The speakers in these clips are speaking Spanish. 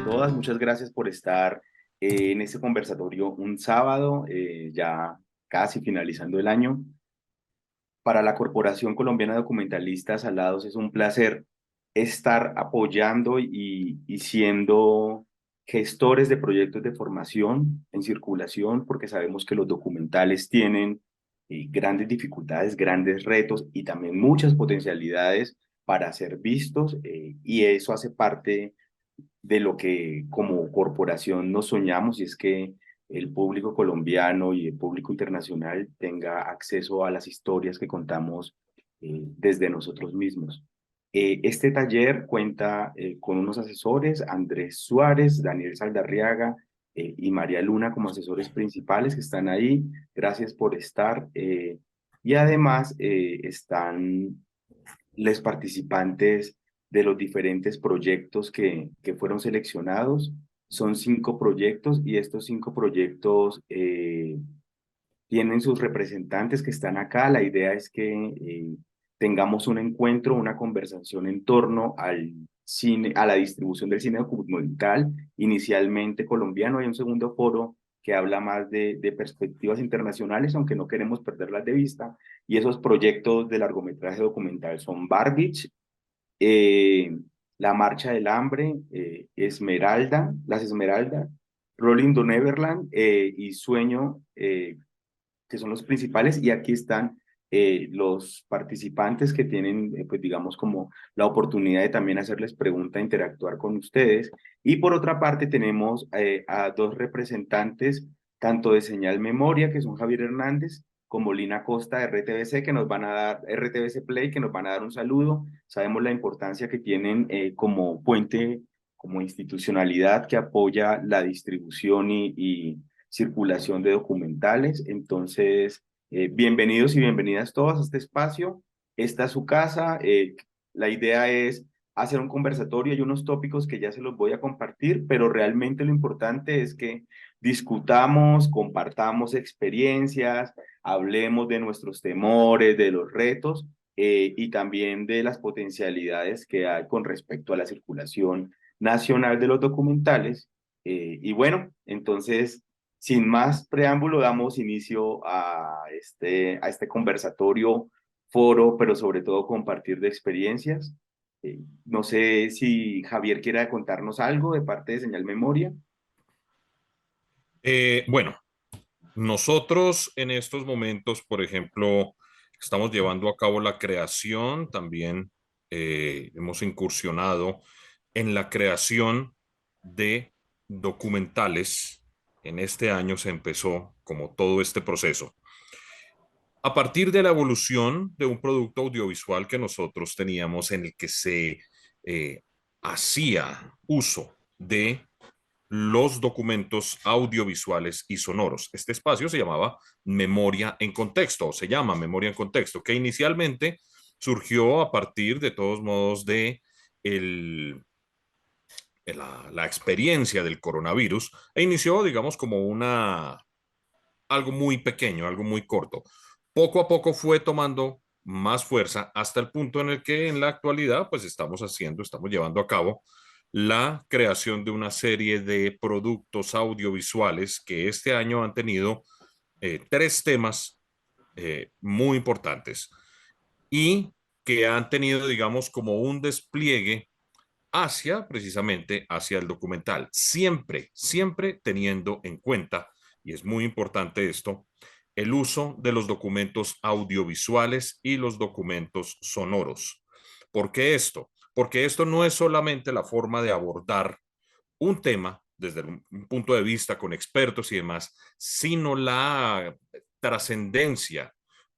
Todas, muchas gracias por estar en este conversatorio un sábado, ya casi finalizando el año. Para la Corporación Colombiana de Documentalistas Alados es un placer estar apoyando y siendo gestores de proyectos de formación en circulación, porque sabemos que los documentales tienen grandes dificultades, grandes retos y también muchas potencialidades para ser vistos, y eso hace parte de lo que como corporación nos soñamos, y es que el público colombiano y el público internacional tenga acceso a las historias que contamos desde nosotros mismos. Este taller cuenta con unos asesores, Andrés Suárez, Daniel Saldarriaga y María Luna como asesores principales que están ahí. Gracias por estar. Y además están los participantes de los diferentes proyectos que fueron seleccionados. Son 5 proyectos y estos 5 proyectos tienen sus representantes que están acá. La idea es que tengamos un encuentro, una conversación en torno al cine, a la distribución del cine documental, inicialmente colombiano. Hay un segundo foro que habla más de perspectivas internacionales, aunque no queremos perderlas de vista. Y esos proyectos de largometraje documental son Barbich, eh, La Marcha del Hambre, Esmeralda, Las Esmeraldas, Rolling to Neverland y Sueño, que son los principales. Y aquí están los participantes que tienen, pues digamos, como la oportunidad de también hacerles preguntas, interactuar con ustedes. Y por otra parte tenemos a 2 representantes, tanto de Señal Memoria, que son Javier Hernández, como Lina Costa de RTBC, que nos van a dar, RTBC Play, que nos van a dar un saludo. Sabemos la importancia que tienen como puente, como institucionalidad que apoya la distribución y circulación de documentales. Entonces, bienvenidos y bienvenidas todos a este espacio. Esta es su casa. La idea es hacer un conversatorio. Hay unos tópicos que ya se los voy a compartir, pero realmente lo importante es que discutamos, compartamos experiencias, hablemos de nuestros temores, de los retos, y también de las potencialidades que hay con respecto a la circulación nacional de los documentales. Y bueno, entonces, sin más preámbulo, damos inicio a este conversatorio, foro, pero sobre todo compartir de experiencias. No sé si Javier quiera contarnos algo de parte de Señal Memoria. Bueno, nosotros en estos momentos, por ejemplo, estamos llevando a cabo la creación, también hemos incursionado en la creación de documentales. En este año se empezó como todo este proceso. A partir de la evolución de un producto audiovisual que nosotros teníamos en el que se eh, hacía uso de los documentos audiovisuales y sonoros. Este espacio se llamaba Memoria en Contexto, o se llama Memoria en Contexto, que inicialmente surgió a partir de todos modos de la experiencia del coronavirus e inició, digamos, como algo muy pequeño, algo muy corto. Poco a poco fue tomando más fuerza hasta el punto en el que en la actualidad pues estamos llevando a cabo la creación de una serie de productos audiovisuales que este año han tenido 3 temas muy importantes y que han tenido, digamos, como un despliegue hacia el documental, siempre teniendo en cuenta, y es muy importante esto, el uso de los documentos audiovisuales y los documentos sonoros. ¿Por qué esto? Porque esto no es solamente la forma de abordar un tema desde un punto de vista con expertos y demás, sino la trascendencia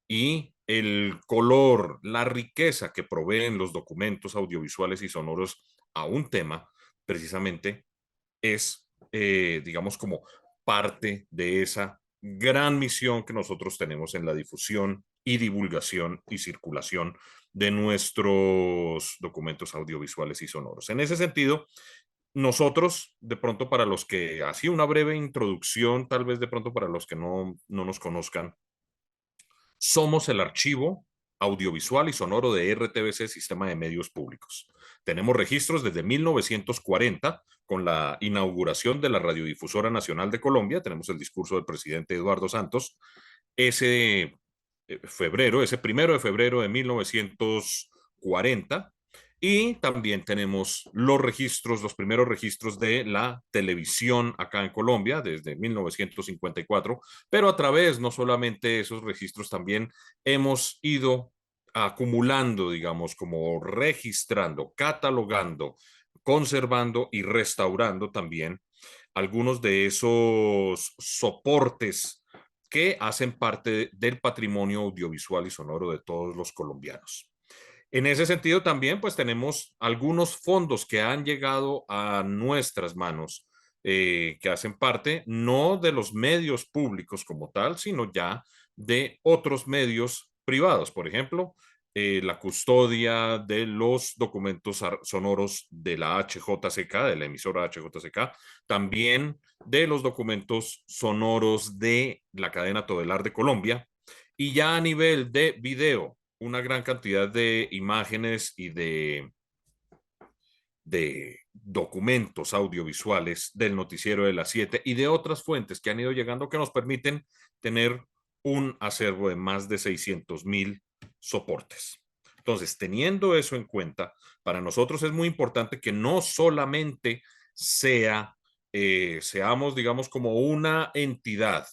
y el color, la riqueza que proveen los documentos audiovisuales y sonoros a un tema, precisamente es, digamos, como parte de esa gran misión que nosotros tenemos en la difusión y divulgación y circulación de nuestros documentos audiovisuales y sonoros. En ese sentido, nosotros, de pronto para los que, así una breve introducción, tal vez de pronto para los que no nos conozcan, somos el archivo audiovisual y sonoro de RTBC, Sistema de Medios Públicos. Tenemos registros desde 1940, con la inauguración de la Radiodifusora Nacional de Colombia. Tenemos el discurso del presidente Eduardo Santos, ese ese 1 de febrero de 1940. Y también tenemos los registros, los primeros registros de la televisión acá en Colombia desde 1954, pero a través no solamente de esos registros, también hemos ido acumulando, digamos, como registrando, catalogando, conservando y restaurando también algunos de esos soportes que hacen parte del patrimonio audiovisual y sonoro de todos los colombianos. En ese sentido también pues tenemos algunos fondos que han llegado a nuestras manos, que hacen parte no de los medios públicos como tal, sino ya de otros medios privados. Por ejemplo, la custodia de los documentos sonoros de la HJCK, de la emisora HJCK, también de los documentos sonoros de la cadena Todelar de Colombia, y ya a nivel de video, una gran cantidad de imágenes y de documentos audiovisuales del noticiero de las 7 y de otras fuentes que han ido llegando, que nos permiten tener un acervo de más de 600,000 soportes. Entonces, teniendo eso en cuenta, para nosotros es muy importante que no solamente seamos, digamos, como una entidad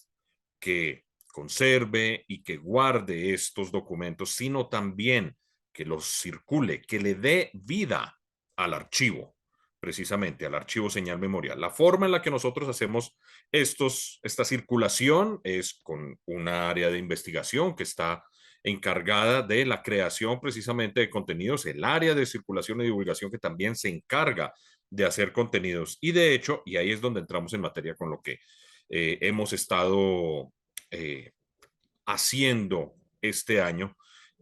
que conserve y que guarde estos documentos, sino también que los circule, que le dé vida al archivo, precisamente al archivo señal memorial. La forma en la que nosotros hacemos esta circulación es con una área de investigación que está encargada de la creación precisamente de contenidos, el área de circulación y divulgación que también se encarga de hacer contenidos. Y de hecho, y ahí es donde entramos en materia con lo que hemos estado eh, haciendo este año,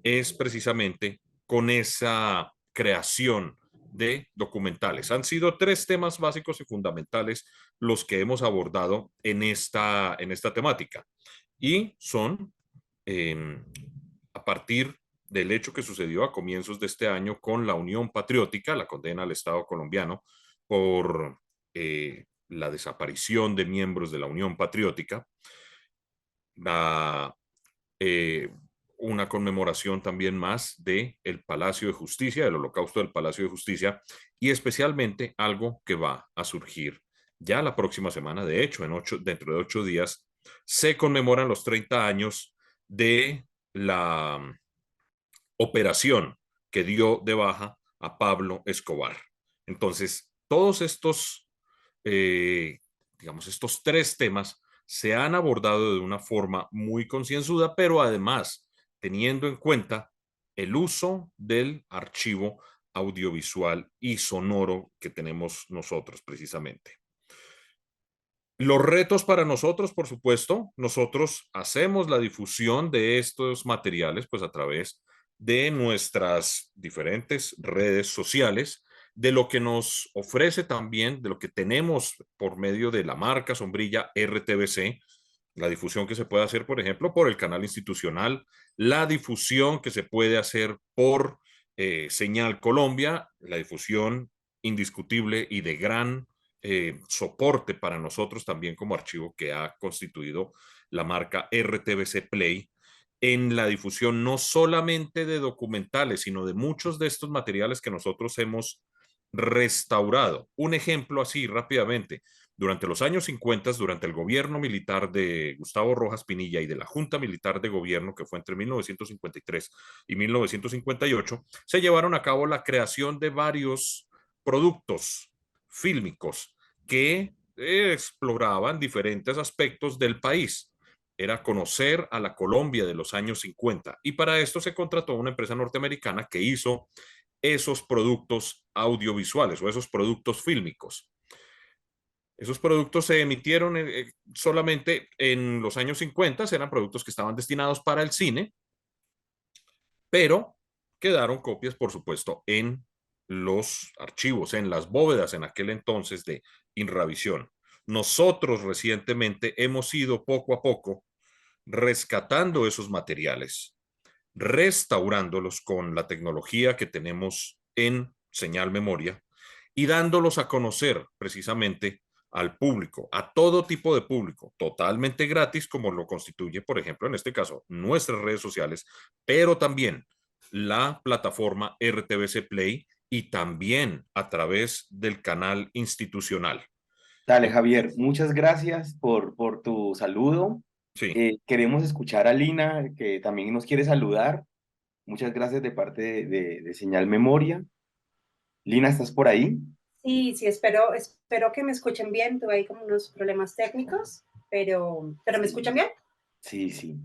es precisamente con esa creación de documentales. Han sido tres temas básicos y fundamentales los que hemos abordado en esta temática, y son eh, a partir del hecho que sucedió a comienzos de este año con la Unión Patriótica, la condena al Estado colombiano por la desaparición de miembros de la Unión Patriótica, la, eh, una conmemoración también más de el Palacio de Justicia, del Holocausto del Palacio de Justicia, y especialmente algo que va a surgir ya la próxima semana. De hecho, dentro de 8 días se conmemoran los 30 años de la operación que dio de baja a Pablo Escobar. Entonces, todos estos, digamos, estos tres temas se han abordado de una forma muy concienzuda, pero además teniendo en cuenta el uso del archivo audiovisual y sonoro que tenemos nosotros precisamente. Los retos para nosotros, por supuesto, nosotros hacemos la difusión de estos materiales pues a través de nuestras diferentes redes sociales, de lo que nos ofrece también, de lo que tenemos por medio de la marca sombrilla RTBC, la difusión que se puede hacer, por ejemplo, por el canal institucional, la difusión que se puede hacer por Señal Colombia, la difusión indiscutible y de gran soporte para nosotros también como archivo que ha constituido la marca RTBC Play en la difusión no solamente de documentales, sino de muchos de estos materiales que nosotros hemos restaurado. Un ejemplo así rápidamente: durante los años 50, durante el gobierno militar de Gustavo Rojas Pinilla y de la Junta Militar de Gobierno, que fue entre 1953 y 1958, se llevaron a cabo la creación de varios productos fílmicos que exploraban diferentes aspectos del país. Era conocer a la Colombia de los años 50, y para esto se contrató una empresa norteamericana que hizo esos productos audiovisuales o esos productos fílmicos. Esos productos se emitieron solamente en los años 50, eran productos que estaban destinados para el cine, pero quedaron copias, por supuesto, en los archivos, en las bóvedas en aquel entonces de Inravisión. Nosotros recientemente hemos ido poco a poco rescatando esos materiales, restaurándolos con la tecnología que tenemos en señal memoria y dándolos a conocer precisamente al público, a todo tipo de público, totalmente gratis, como lo constituye, por ejemplo, en este caso, nuestras redes sociales, pero también la plataforma RTBC Play y también a través del canal institucional. Dale, Javier, muchas gracias por tu saludo. Sí, Queremos escuchar a Lina, que también nos quiere saludar. Muchas gracias de parte de Señal Memoria. Lina, ¿estás por ahí? Sí, sí, espero que me escuchen bien. Tuve ahí como unos problemas técnicos, pero ¿me escuchan Sí, bien? sí, sí.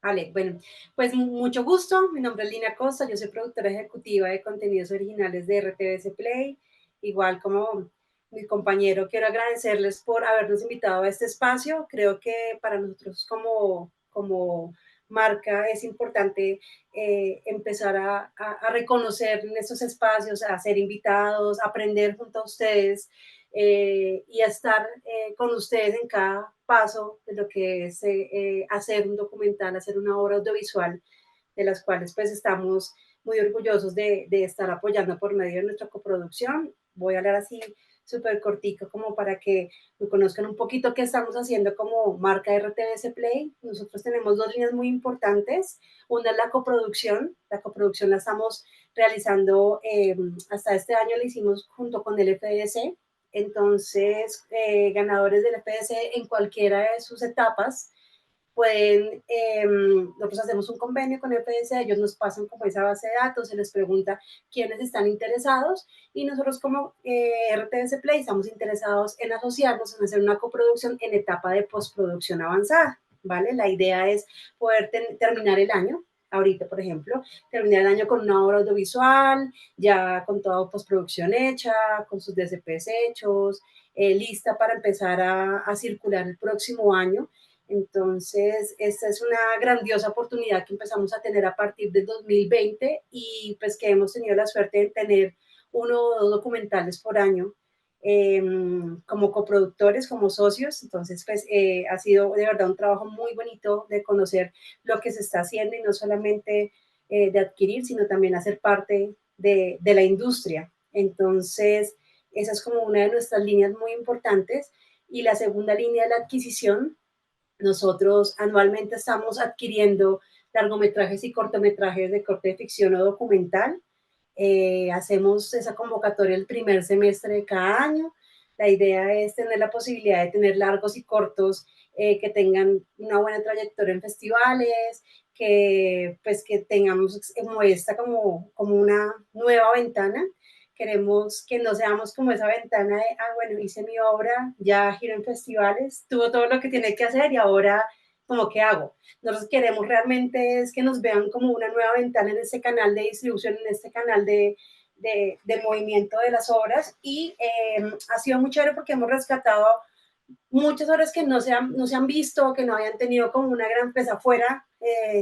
Vale, bueno, pues mucho gusto. Mi nombre es Lina Costa, yo soy productora ejecutiva de contenidos originales de RTBC Play. Igual como mi compañero, quiero agradecerles por habernos invitado a este espacio. Creo que para nosotros como marca es importante empezar a reconocer en estos espacios, a ser invitados, a aprender junto a ustedes y a estar con ustedes en cada paso de lo que es hacer un documental, hacer una obra audiovisual, de las cuales pues estamos muy orgullosos de estar apoyando por medio de nuestra coproducción. Voy a hablar así súper cortico como para que me conozcan un poquito qué estamos haciendo como marca RTBC Play. Nosotros tenemos dos líneas muy importantes. Una es la coproducción la estamos realizando hasta este año, la hicimos junto con el FDC, entonces ganadores del FDC en cualquiera de sus etapas pueden, nosotros hacemos un convenio con FDC, ellos nos pasan como esa base de datos, se les pregunta quiénes están interesados y nosotros como RTBC Play estamos interesados en asociarnos, en hacer una coproducción en etapa de postproducción avanzada, ¿vale? La idea es poder terminar el año, ahorita por ejemplo, terminar el año con una obra audiovisual, ya con toda postproducción hecha, con sus DCPs hechos, lista para empezar a circular el próximo año. Entonces, esta es una grandiosa oportunidad que empezamos a tener a partir del 2020 y pues que hemos tenido la suerte de tener uno o dos documentales por año como coproductores, como socios. Entonces, pues ha sido de verdad un trabajo muy bonito de conocer lo que se está haciendo y no solamente de adquirir, sino también hacer parte de la industria. Entonces, esa es como una de nuestras líneas muy importantes. Y la segunda línea es la adquisición. Nosotros anualmente estamos adquiriendo largometrajes y cortometrajes de corte de ficción o documental. Hacemos esa convocatoria el primer semestre de cada año. La idea es tener la posibilidad de tener largos y cortos que tengan una buena trayectoria en festivales, que tengamos como esta como una nueva ventana. Queremos que no seamos como esa ventana de, bueno, hice mi obra, ya giro en festivales, tuvo todo lo que tiene que hacer y ahora, ¿cómo qué hago? Nosotros queremos realmente es que nos vean como una nueva ventana en este canal de distribución, en este canal de movimiento de las obras y ha sido muy chévere porque hemos rescatado muchas obras que no se han visto, que no habían tenido como una gran empresa afuera,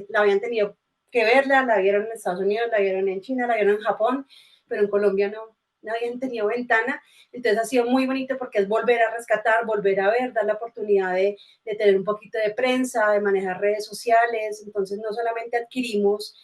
la habían tenido que verla, la vieron en Estados Unidos, la vieron en China, la vieron en Japón, pero en Colombia no habían tenido ventana. Entonces ha sido muy bonito porque es volver a rescatar, volver a ver, dar la oportunidad de tener un poquito de prensa, de manejar redes sociales. Entonces no solamente adquirimos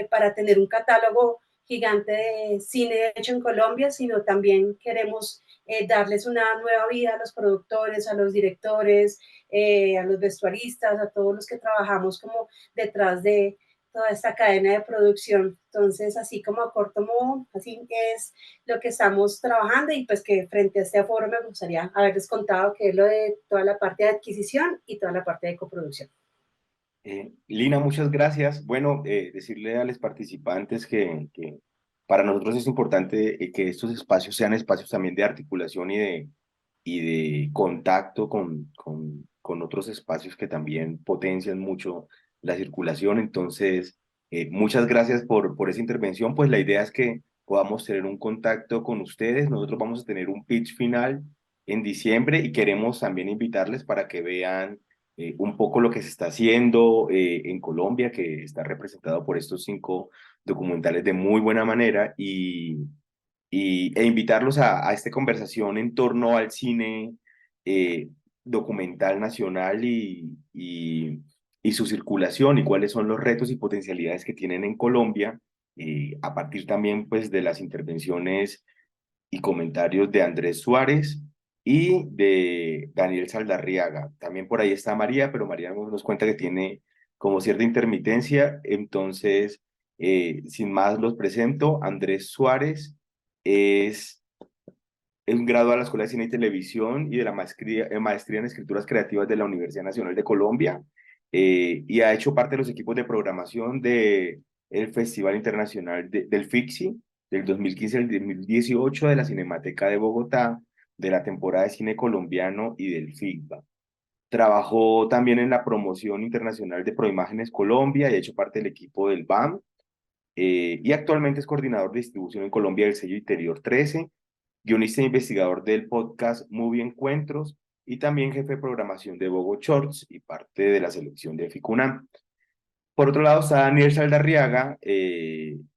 para tener un catálogo gigante de cine hecho en Colombia, sino también queremos darles una nueva vida a los productores, a los directores, a los vestuaristas, a todos los que trabajamos como detrás de toda esta cadena de producción. Entonces, así como a corto modo, así es lo que estamos trabajando y pues que frente a este foro me gustaría haberles contado que es lo de toda la parte de adquisición y toda la parte de coproducción. Lina, muchas gracias. Bueno, decirle a los participantes que para nosotros es importante que estos espacios sean espacios también de articulación y de contacto con otros espacios que también potencian mucho la circulación. Entonces, muchas gracias por esa intervención. Pues la idea es que podamos tener un contacto con ustedes. Nosotros vamos a tener un pitch final en diciembre y queremos también invitarles para que vean un poco lo que se está haciendo en Colombia, que está representado por estos 5 documentales de muy buena manera e invitarlos a esta conversación en torno al cine eh, documental nacional y y su circulación y cuáles son los retos y potencialidades que tienen en Colombia, a partir también pues de las intervenciones y comentarios de Andrés Suárez y de Daniel Saldarriaga. También por ahí está María, pero María nos cuenta que tiene como cierta intermitencia, entonces, sin más los presento. Andrés Suárez es un graduado de la Escuela de Cine y Televisión y de la maestría en Escrituras Creativas de la Universidad Nacional de Colombia, y ha hecho parte de los equipos de programación de el Festival Internacional del FICSI del 2015 al 2018, de la Cinemateca de Bogotá, de la temporada de cine colombiano y del FICBA. Trabajó también en la promoción internacional de Proimágenes Colombia y ha hecho parte del equipo del BAM, y actualmente es coordinador de distribución en Colombia del sello Interior 13, guionista e investigador del podcast Movie Encuentros y también jefe de programación de Bogo Shorts y parte de la selección de Ficunam. Por otro lado está Daniel Saldarriaga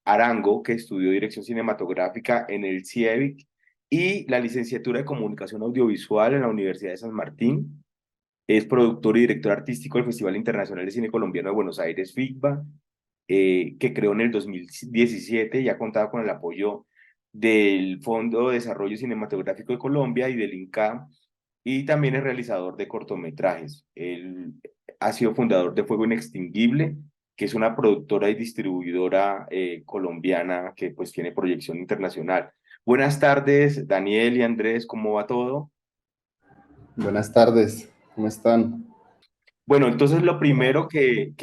Arango, que estudió dirección cinematográfica en el CIEVIC y la licenciatura de comunicación audiovisual en la Universidad de San Martín. Es productor y director artístico del Festival Internacional de Cine Colombiano de Buenos Aires, FICBA, que creó en el 2017 y ha contado con el apoyo del Fondo de Desarrollo Cinematográfico de Colombia y del INCA, y también es realizador de cortometrajes. Él ha sido fundador de Fuego Inextinguible, que es una productora y distribuidora colombiana que pues tiene proyección internacional. Buenas tardes, Daniel y Andrés, ¿cómo va todo? Buenas tardes, ¿cómo están? Bueno, entonces lo primero que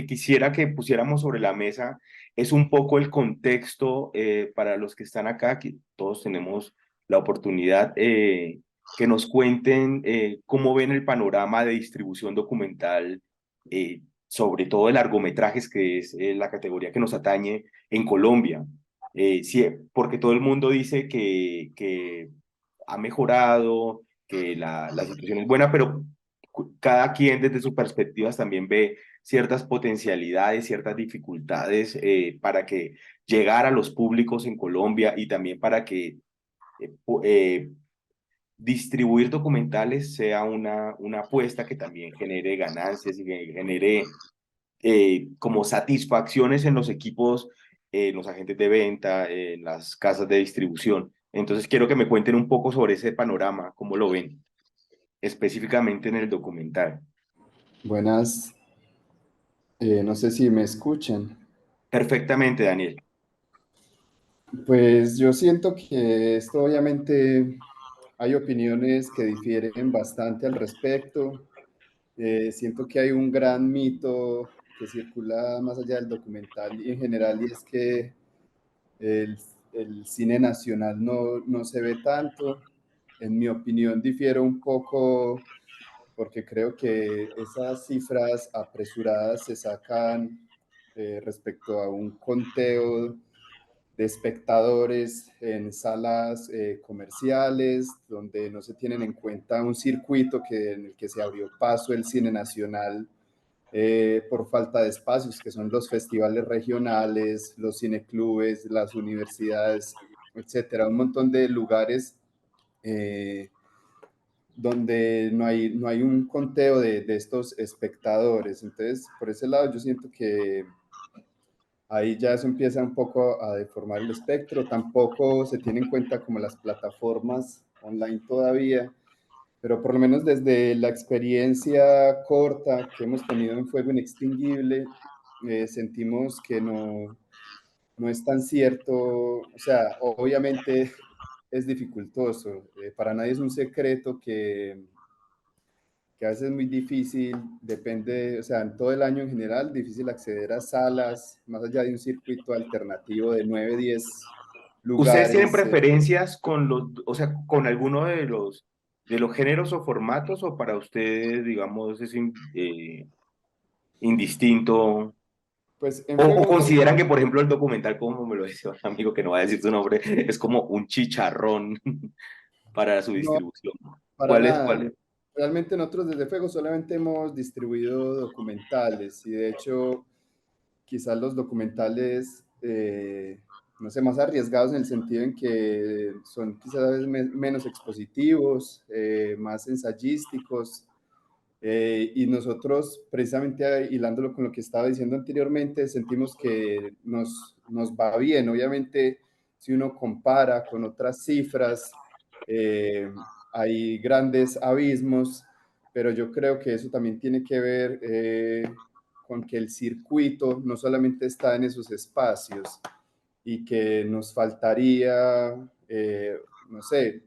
quisiera que pusiéramos sobre la mesa es un poco el contexto, para los que están acá, que todos tenemos la oportunidad, que nos cuenten cómo ven el panorama de distribución documental, sobre todo de largometrajes, que es la categoría que nos atañe en Colombia. Sí, porque todo el mundo dice que ha mejorado, que la situación es buena, pero cada quien desde sus perspectivas también ve ciertas potencialidades, ciertas dificultades, para que llegar a los públicos en Colombia y también para que distribuir documentales sea una apuesta que también genere ganancias y que genere como satisfacciones en los equipos, en los agentes de venta, en las casas de distribución. Entonces quiero que me cuenten un poco sobre ese panorama, cómo lo ven específicamente en el documental. Buenas, no sé si me escuchan. Perfectamente, Daniel. Pues yo siento que esto obviamente hay opiniones que difieren bastante al respecto. Siento que hay un gran mito que circula más allá del documental y en general, y es que el, el cine nacional no se ve tanto. En mi opinión difiero un poco porque creo que esas cifras apresuradas se sacan respecto a un conteo de espectadores en salas comerciales, donde no se tienen en cuenta un circuito en el que se abrió paso el cine nacional por falta de espacios, que son los festivales regionales, los cineclubes, las universidades, etcétera, un montón de lugares donde no hay un conteo de estos espectadores. Entonces, por ese lado, yo siento que ahí ya eso empieza un poco a deformar el espectro. Tampoco se tiene en cuenta como las plataformas online todavía, pero por lo menos desde la experiencia corta que hemos tenido en Fuego Inextinguible, sentimos que no es tan cierto. O sea, obviamente es dificultoso. Para nadie es un secreto que a veces es muy difícil, depende, o sea, en todo el año en general, difícil acceder a salas, más allá de un circuito alternativo de 9 10 ¿Ustedes tienen lugares. preferencias con o sea, con alguno de los géneros o formatos, o para ustedes, digamos, es indistinto? Pues en O Fuego, consideran que, por ejemplo, el documental, como me lo decía un amigo que no va a decir su nombre, es como un chicharrón para su no, distribución? para ¿Cuál es? nada. ¿Cuál es? Realmente nosotros desde Fuego solamente hemos distribuido documentales y de hecho quizás los documentales, no sé, más arriesgados en el sentido en que son quizás menos expositivos, más ensayísticos. Y nosotros, precisamente hilándolo con lo que estaba diciendo anteriormente, sentimos que nos va bien. Obviamente, si uno compara con otras cifras, hay grandes abismos, pero yo creo que eso también tiene que ver con que el circuito no solamente está en esos espacios y que nos faltaría, no sé,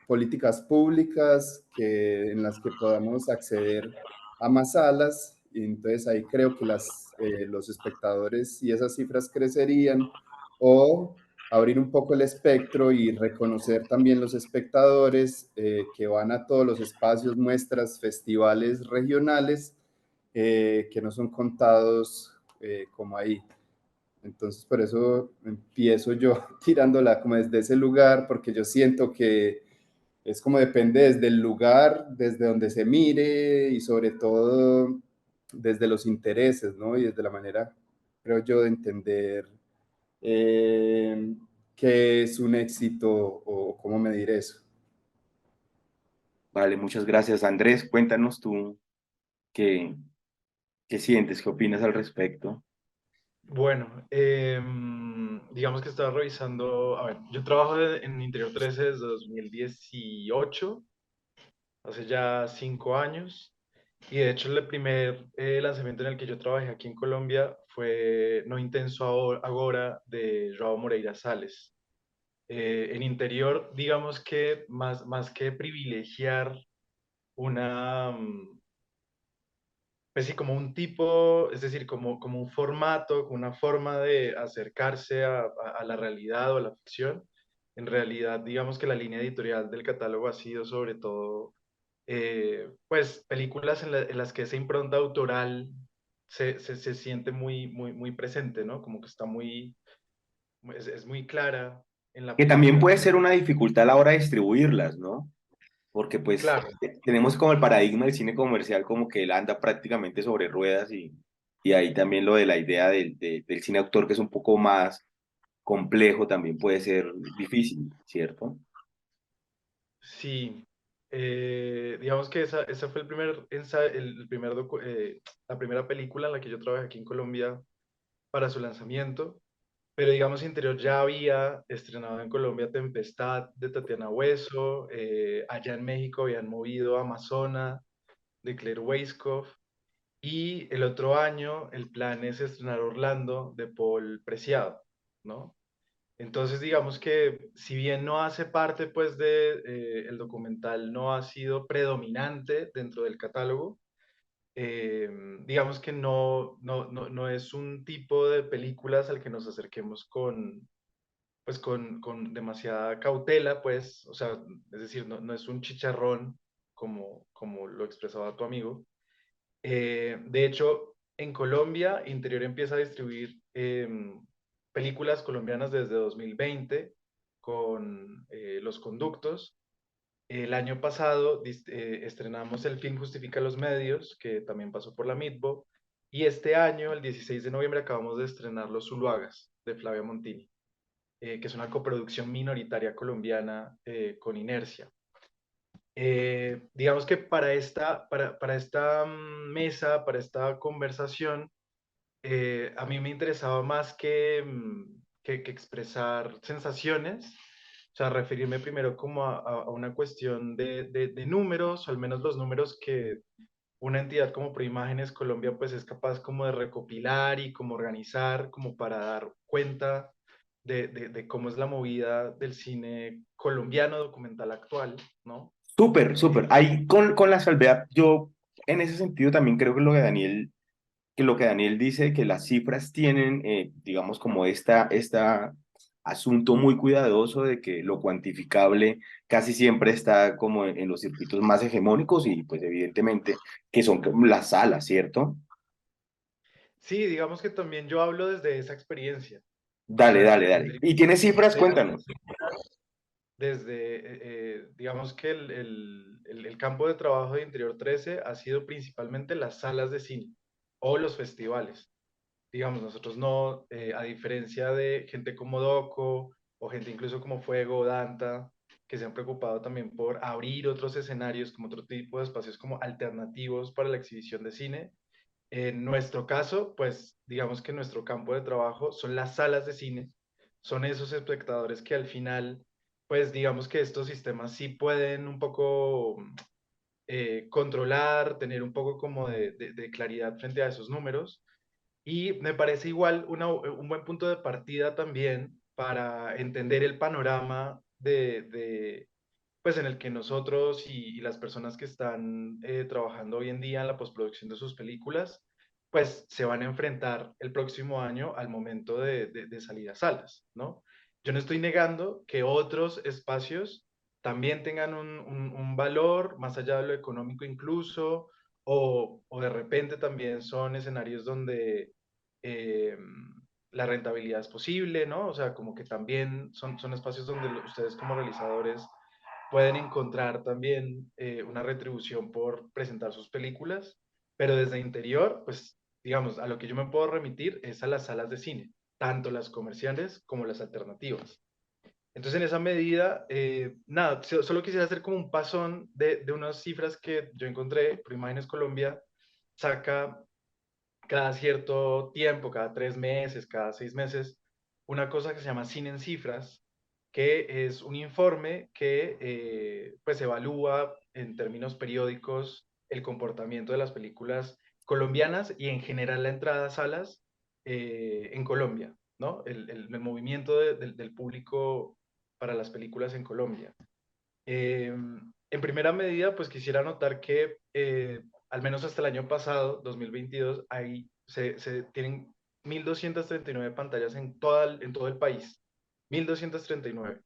políticas públicas en las que podamos acceder a más salas, y entonces ahí creo que los espectadores y esas cifras crecerían, o abrir un poco el espectro y reconocer también los espectadores que van a todos los espacios, muestras, festivales regionales, que no son contados como ahí. Entonces, por eso empiezo yo tirándola como desde ese lugar, porque yo siento que es como depende desde el lugar, desde donde se mire y sobre todo desde los intereses, ¿no? Y desde la manera, creo yo, de entender eh, qué es un éxito o cómo medir eso. Vale, muchas gracias. Andrés, cuéntanos tú qué, qué sientes, qué opinas al respecto. Bueno, digamos que estaba revisando, a ver, yo trabajo en Interior 13 desde 2018, hace ya 5 años, y de hecho el primer lanzamiento en el que yo trabajé aquí en Colombia fue No Intenso Agora de Joao Moreira Sales. En Interior, digamos que más que privilegiar una, pues sí, como un tipo, es decir, como un formato, como una forma de acercarse a la realidad o a la ficción. En realidad, digamos que la línea editorial del catálogo ha sido sobre todo, pues, películas en las que esa impronta autoral se siente muy presente, ¿no? Como que está es muy clara en la Que también película. puede ser una dificultad a la hora de distribuirlas, ¿no? Porque pues Claro, tenemos como el paradigma del cine comercial como que él anda prácticamente sobre ruedas y ahí también lo de la idea del cine autor que es un poco más complejo también puede ser difícil, ¿cierto? sí. Digamos que esa fue la primera película en la que yo trabajé aquí en Colombia para su lanzamiento, pero digamos Interior ya había estrenado en Colombia Tempestad de Tatiana Hueso, allá en México habían movido Amazona de Claire Weiskopf, y el otro año el plan es estrenar Orlando de Paul Preciado, ¿no? Entonces, digamos que si bien no hace parte, pues, el documental no ha sido predominante dentro del catálogo, eh, digamos que no es un tipo de películas al que nos acerquemos con demasiada cautela, pues, o sea, es decir, no es un chicharrón como lo expresaba tu amigo. De hecho, en Colombia, Interior empieza a distribuir películas colombianas desde 2020 con Los Conductos. El año pasado estrenamos el film Justifica los Medios, que también pasó por la Mitbo. Y este año, el 16 de noviembre, acabamos de estrenar Los Zuluagas, de Flavia Montini, que es una coproducción minoritaria colombiana con Inercia. Digamos que para esta mesa, para esta conversación, a mí me interesaba más que expresar sensaciones, o sea, referirme primero como a una cuestión de números, o al menos los números que una entidad como Proimágenes Colombia pues es capaz como de recopilar y como organizar, como para dar cuenta de cómo es la movida del cine colombiano documental actual, ¿no? Súper, súper. Ahí con la salvedad, yo en ese sentido también creo que lo que Daniel dice, que las cifras tienen, digamos, como esta asunto muy cuidadoso de que lo cuantificable casi siempre está como en los circuitos más hegemónicos y pues evidentemente que son como las salas, ¿cierto? Sí, digamos que también yo hablo desde esa experiencia. O Dale, sea, dale, dale. ¿Y tienes cifras? Cuéntanos. digamos que el campo de trabajo de Interior 13 ha sido principalmente las salas de cine o los festivales. Digamos, nosotros no, a diferencia de gente como Doco o gente incluso como Fuego, Danta, que se han preocupado también por abrir otros escenarios, como otro tipo de espacios como alternativos para la exhibición de cine. En nuestro caso, pues digamos que nuestro campo de trabajo son las salas de cine, son esos espectadores que al final, pues digamos que estos sistemas sí pueden un poco controlar, tener un poco como de claridad frente a esos números. Y me parece igual un buen punto de partida también para entender el panorama pues en el que nosotros y las personas que están trabajando hoy en día en la postproducción de sus películas, pues se van a enfrentar el próximo año al momento de salir a salas, ¿no? Yo no estoy negando que otros espacios también tengan un valor más allá de lo económico incluso, o de repente también son escenarios donde eh, la rentabilidad es posible, ¿no? O sea, como que también son espacios donde ustedes como realizadores pueden encontrar también una retribución por presentar sus películas, pero desde interior, pues digamos, a lo que yo me puedo remitir es a las salas de cine, tanto las comerciales como las alternativas. Entonces, en esa medida, nada, solo quisiera hacer como un pasón de unas cifras que yo encontré, por Imágenes Colombia saca cada cierto tiempo, cada 3 meses, cada 6 meses, una cosa que se llama Cine en Cifras, que es un informe que pues evalúa en términos periódicos el comportamiento de las películas colombianas y en general la entrada a salas en Colombia, ¿no? El movimiento del público para las películas en Colombia. En primera medida, pues quisiera notar que al menos hasta el año pasado, 2022, se tienen 1.239 pantallas en todo el país. 1.239.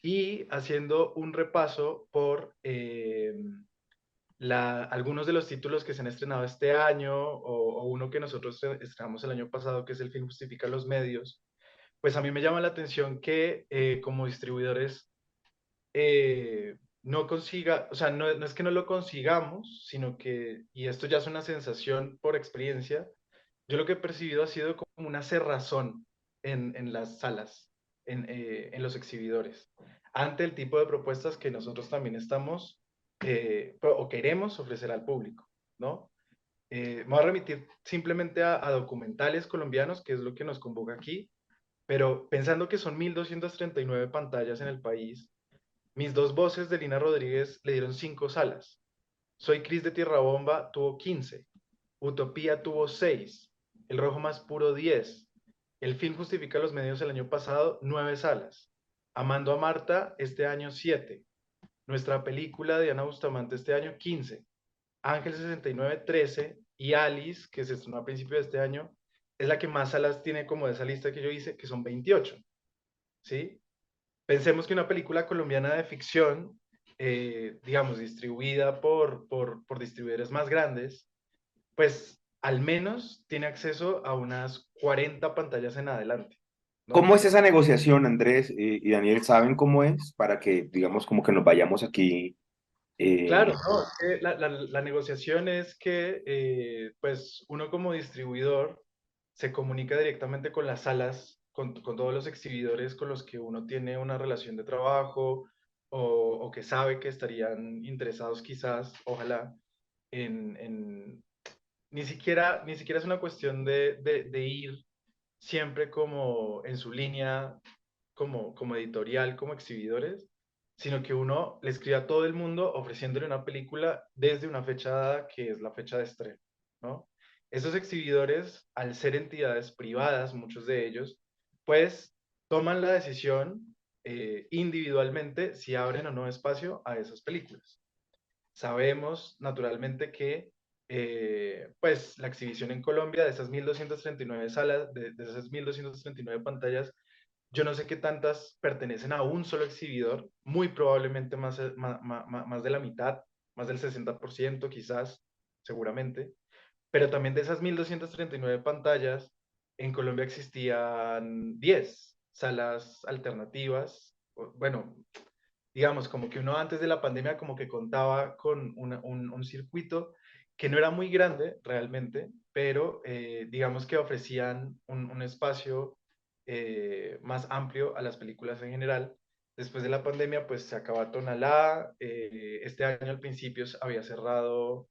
Y haciendo un repaso por algunos de los títulos que se han estrenado este año o uno que nosotros estrenamos el año pasado, que es el film Justifica los Medios, pues a mí me llama la atención que como distribuidores no consiga, o sea, no es que no lo consigamos, sino que, y esto ya es una sensación por experiencia, yo lo que he percibido ha sido como una cerrazón en las salas, en los exhibidores, ante el tipo de propuestas que nosotros también estamos o queremos ofrecer al público, ¿no? Me voy a remitir simplemente a documentales colombianos, que es lo que nos convoca aquí, pero pensando que son 1.239 pantallas en el país, mis dos voces de Lina Rodríguez le dieron 5 salas. Soy Cris de Tierra Bomba tuvo 15. Utopía tuvo 6. El Rojo Más Puro 10. El film Justifica los Medios el año pasado, 9 salas. Amando a Marta este año 7. Nuestra película de Ana Bustamante este año 15. Ángel 69 13. Y Alice, que se estrenó a principio de este año, es la que más salas tiene como de esa lista que yo hice, que son 28. ¿Sí? Pensemos que una película colombiana de ficción, digamos, distribuida por distribuidores más grandes, pues al menos tiene acceso a unas 40 pantallas en adelante, ¿Cómo ¿no? es esa negociación, Andrés y Daniel? ¿Saben cómo es? Para que, digamos, como que nos vayamos aquí. Claro, no, es que la negociación es que, pues, uno como distribuidor se comunica directamente con las salas, con todos los exhibidores con los que uno tiene una relación de trabajo o que sabe que estarían interesados quizás, ojalá, en ni siquiera es una cuestión de ir siempre como en su línea, como editorial, como exhibidores, sino que uno le escribe a todo el mundo ofreciéndole una película desde una fecha dada que es la fecha de estreno, ¿no? Esos exhibidores, al ser entidades privadas, muchos de ellos, pues toman la decisión individualmente si abren o no espacio a esas películas. Sabemos, naturalmente, que pues la exhibición en Colombia de esas 1.239 salas, de esas 1.239 pantallas, yo no sé qué tantas pertenecen a un solo exhibidor, muy probablemente más de la mitad, más del 60% quizás, seguramente, pero también de esas 1.239 pantallas, en Colombia existían 10 salas alternativas, bueno, digamos, como que uno antes de la pandemia como que contaba con un circuito que no era muy grande realmente, pero digamos que ofrecían un espacio más amplio a las películas en general. Después de la pandemia, pues se acaba Tonalá. Este año al principio había cerrado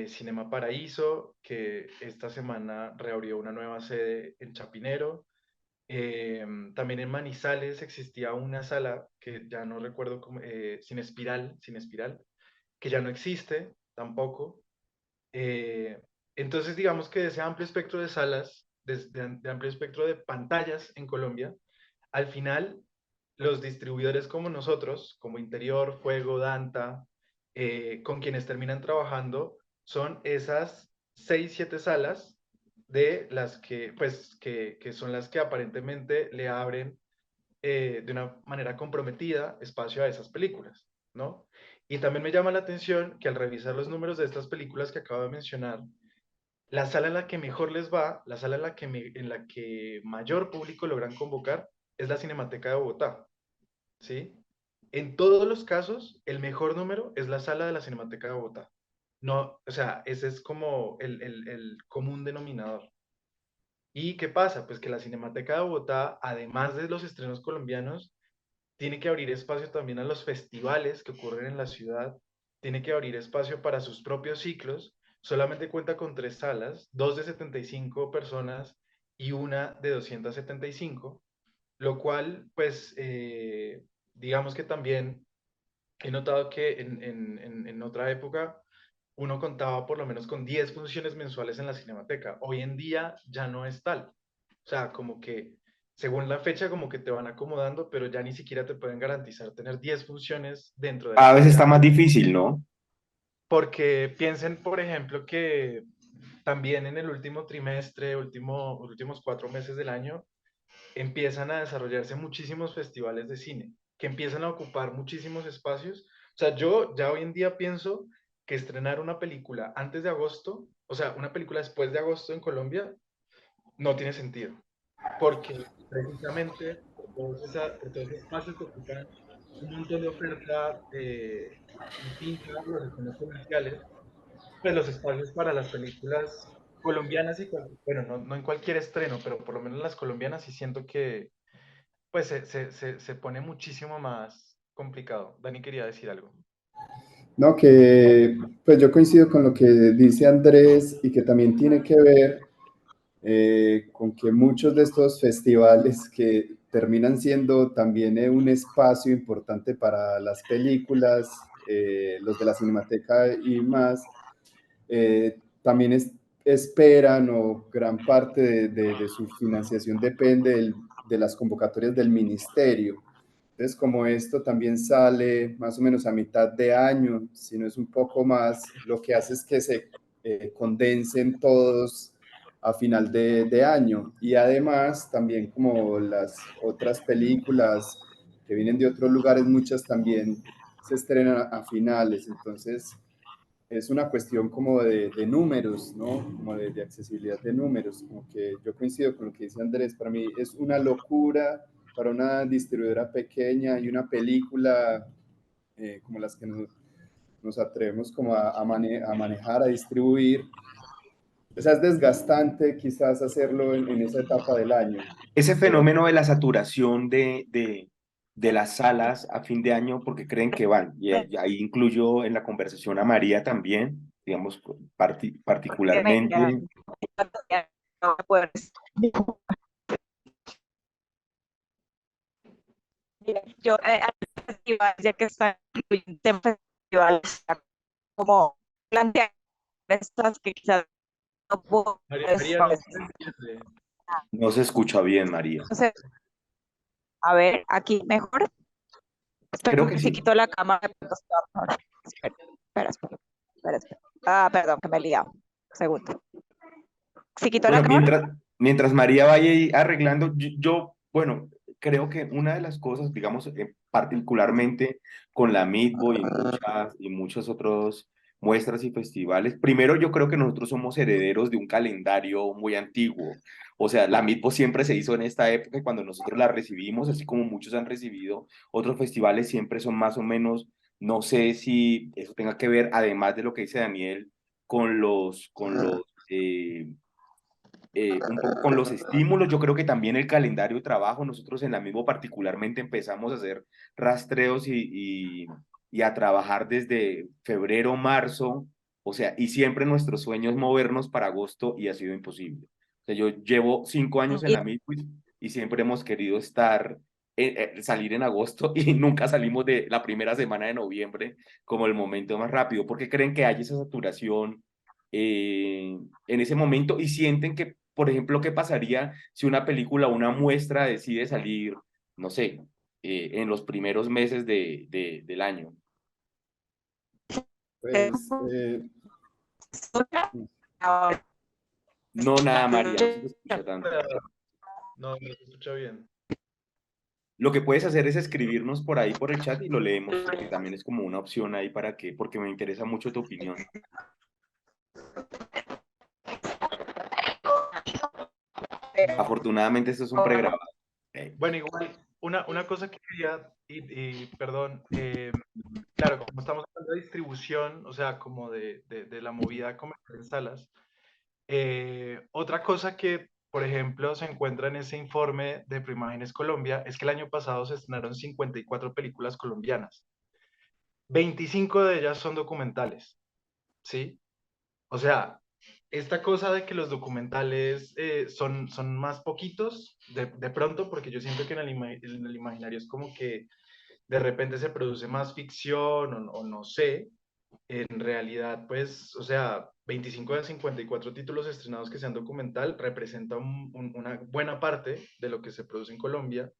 Cinema Paraíso, que esta semana reabrió una nueva sede en Chapinero. También en Manizales existía una sala que ya no recuerdo cómo, Sin Espiral, que ya no existe tampoco. Eh, entonces, digamos que de ese amplio espectro de salas, de amplio espectro de pantallas en Colombia, al final los distribuidores como nosotros, como Interior, Fuego, Danta, con quienes terminan trabajando, son esas 6 7 salas de las que, pues, que son las que aparentemente le abren de una manera comprometida espacio a esas películas, ¿no? Y también me llama la atención que al revisar los números de estas películas que acabo de mencionar, la sala en la que mejor les va, la sala en la que mayor público logran convocar, es la Cinemateca de Bogotá, ¿sí? En todos los casos, el mejor número es la sala de la Cinemateca de Bogotá. No, o sea, ese es como el común denominador. ¿Y qué pasa? Pues que la Cinemateca de Bogotá, además de los estrenos colombianos, tiene que abrir espacio también a los festivales que ocurren en la ciudad, tiene que abrir espacio para sus propios ciclos, solamente cuenta con 3 salas, dos de 75 personas y una de 275, lo cual, pues, digamos que también he notado que en otra época uno contaba por lo menos con 10 funciones mensuales en la Cinemateca. Hoy en día ya no es tal. O sea, como que según la fecha como que te van acomodando, pero ya ni siquiera te pueden garantizar tener 10 funciones dentro de la Cada vez está semana. más difícil, ¿no? Porque piensen, por ejemplo, que también en el último trimestre, últimos 4 meses del año, empiezan a desarrollarse muchísimos festivales de cine, que empiezan a ocupar muchísimos espacios. O sea, yo ya hoy en día pienso que estrenar una película antes de agosto, o sea, una película después de agosto en Colombia, no tiene sentido, porque precisamente por todos esos espacios que ocupan un montón de oferta distinta a los estrenos comerciales, pues los espacios para las películas colombianas y, bueno, no en cualquier estreno, pero por lo menos las colombianas sí siento que pues se pone muchísimo más complicado. Dani quería decir algo. No, que pues yo coincido con lo que dice Andrés y que también tiene que ver con que muchos de estos festivales que terminan siendo también un espacio importante para las películas, los de la Cinemateca y más, también esperan o gran parte de su financiación depende de las convocatorias del ministerio. Entonces, como esto también sale más o menos a mitad de año, si no es un poco más, lo que hace es que se condensen todos a final de año. Y además, también como las otras películas que vienen de otros lugares, muchas también se estrenan a finales. Entonces, es una cuestión como de números, ¿no? Como de accesibilidad de números. Como que yo coincido con lo que dice Andrés, para mí es una locura para una distribuidora pequeña y una película como las que nos atrevemos como a manejar, a distribuir. O sea, es desgastante quizás hacerlo en esa etapa del año. Ese Pero fenómeno de la saturación de las salas a fin de año, porque creen que van, y ahí incluyo en la conversación a María también, digamos, particularmente. Yo ya que está incluyendo temas festivales, como plantear estas que quizás no puedo, María no se entiende. No se escucha bien, María. no sé, a ver, aquí mejor. Creo Espera, que si sí. quito la cámara, de pronto se va mejor. Espera. Ah, perdón, que me he liado. Segundo. Si quito la Bueno, cámara, mientras María vaya ahí arreglando, bueno, creo que una de las cosas, digamos, particularmente con la Meetboy y muchas otras muestras y festivales, primero yo creo que nosotros somos herederos de un calendario muy antiguo. O sea, la Meetboy siempre se hizo en esta época y cuando nosotros la recibimos, así como muchos han recibido otros festivales, siempre son más o menos, no sé si eso tenga que ver, además de lo que dice Daniel, con los un poco con los estímulos. Yo creo que también el calendario de trabajo, nosotros en la mismo particularmente empezamos a hacer rastreos y a trabajar desde febrero, marzo, o sea, y siempre nuestro sueño es movernos para agosto y ha sido imposible. O sea, yo llevo 5 años en la Midwich y siempre hemos querido estar, salir en agosto y nunca salimos de la primera semana de noviembre como el momento más rápido, porque creen que hay esa saturación en ese momento y sienten que, por ejemplo, ¿qué pasaría si una película, una muestra decide salir, no sé, en los primeros meses del año? Pues, No, nada, María, no se te escucha tanto. No, no se escucha bien. Lo que puedes hacer es escribirnos por ahí por el chat y lo leemos, que también es como una opción ahí para que, porque me interesa mucho tu opinión. Afortunadamente, esto es un pregrabado. Bueno, igual, una cosa que quería, y perdón, claro, como estamos hablando de distribución, o sea, como de la movida comercial en salas, otra cosa que, por ejemplo, se encuentra en ese informe de Proimágenes Colombia es que el año pasado se estrenaron 54 películas colombianas. 25 de ellas son documentales, ¿sí? O sea, esta cosa de que los documentales son más poquitos, de pronto, porque yo siento que en el imaginario es como que de repente se produce más ficción o no sé, en realidad, pues, o sea, 25 de 54 títulos estrenados que sean documental representa una buena parte de lo que se produce en Colombia.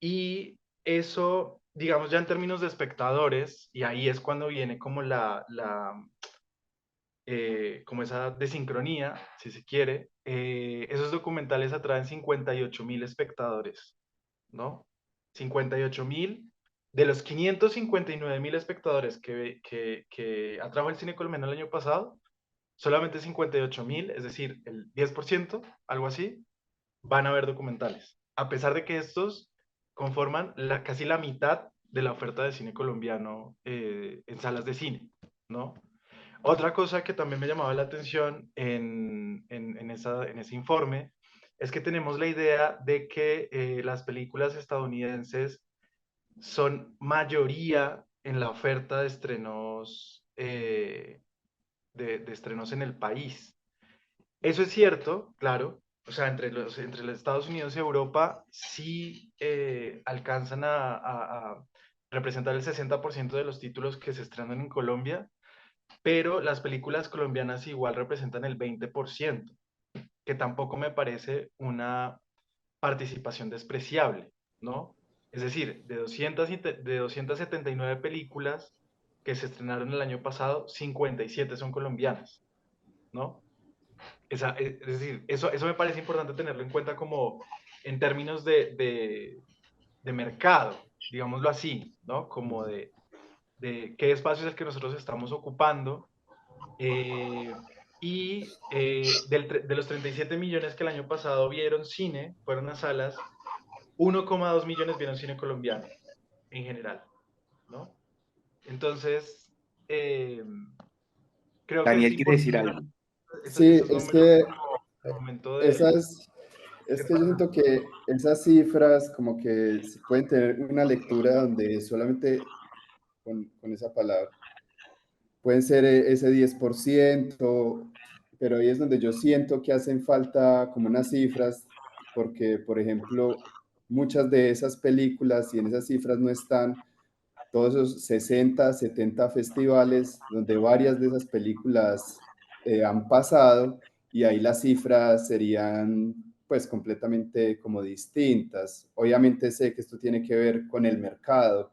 Y eso, digamos, ya en términos de espectadores, y ahí es cuando viene como como esa desincronía, si se quiere, esos documentales atraen 58.000 espectadores, ¿no? 58.000 de los 559.000 espectadores que atrajo el cine colombiano el año pasado, solamente 58.000, es decir, el 10%, algo así, van a ver documentales. A pesar de que estos conforman casi la mitad de la oferta de cine colombiano en salas de cine, ¿no? Otra cosa que también me llamaba la atención en ese informe es que tenemos la idea de que las películas estadounidenses son mayoría en la oferta de estrenos, de estrenos en el país. Eso es cierto, claro. O sea, entre los Estados Unidos y Europa sí alcanzan a representar el 60% de los títulos que se estrenan en Colombia, pero las películas colombianas igual representan el 20%, que tampoco me parece una participación despreciable, ¿no? Es decir, de 279 películas que se estrenaron el año pasado, 57 son colombianas, ¿no? Es decir, eso me parece importante tenerlo en cuenta como en términos de mercado, digámoslo así, ¿no? Como de qué espacio es el que nosotros estamos ocupando. De los 37 millones que el año pasado vieron cine, fueron a salas, 1,2 millones vieron cine colombiano en general, ¿no? Entonces, creo que es Daniel quiere decir importante algo. Sí, esos es números que al momento de... esas, es que yo siento que esas cifras como que pueden tener una lectura donde solamente con esa palabra pueden ser ese 10%, pero ahí es donde yo siento que hacen falta como unas cifras, porque, por ejemplo, muchas de esas películas y en esas cifras no están todos esos 60, 70 festivales donde varias de esas películas han pasado y ahí las cifras serían pues completamente como distintas. Obviamente sé que esto tiene que ver con el mercado,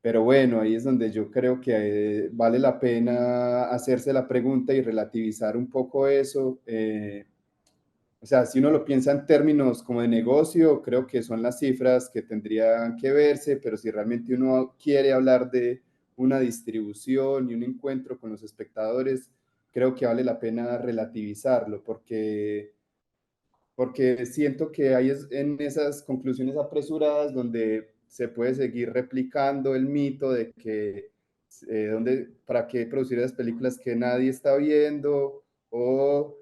pero bueno, ahí es donde yo creo que vale la pena hacerse la pregunta y relativizar un poco eso. O sea, si uno lo piensa en términos como de negocio, creo que son las cifras que tendrían que verse, pero si realmente uno quiere hablar de una distribución y un encuentro con los espectadores, creo que vale la pena relativizarlo, porque siento que hay en esas conclusiones apresuradas donde se puede seguir replicando el mito de que para qué producir las películas que nadie está viendo o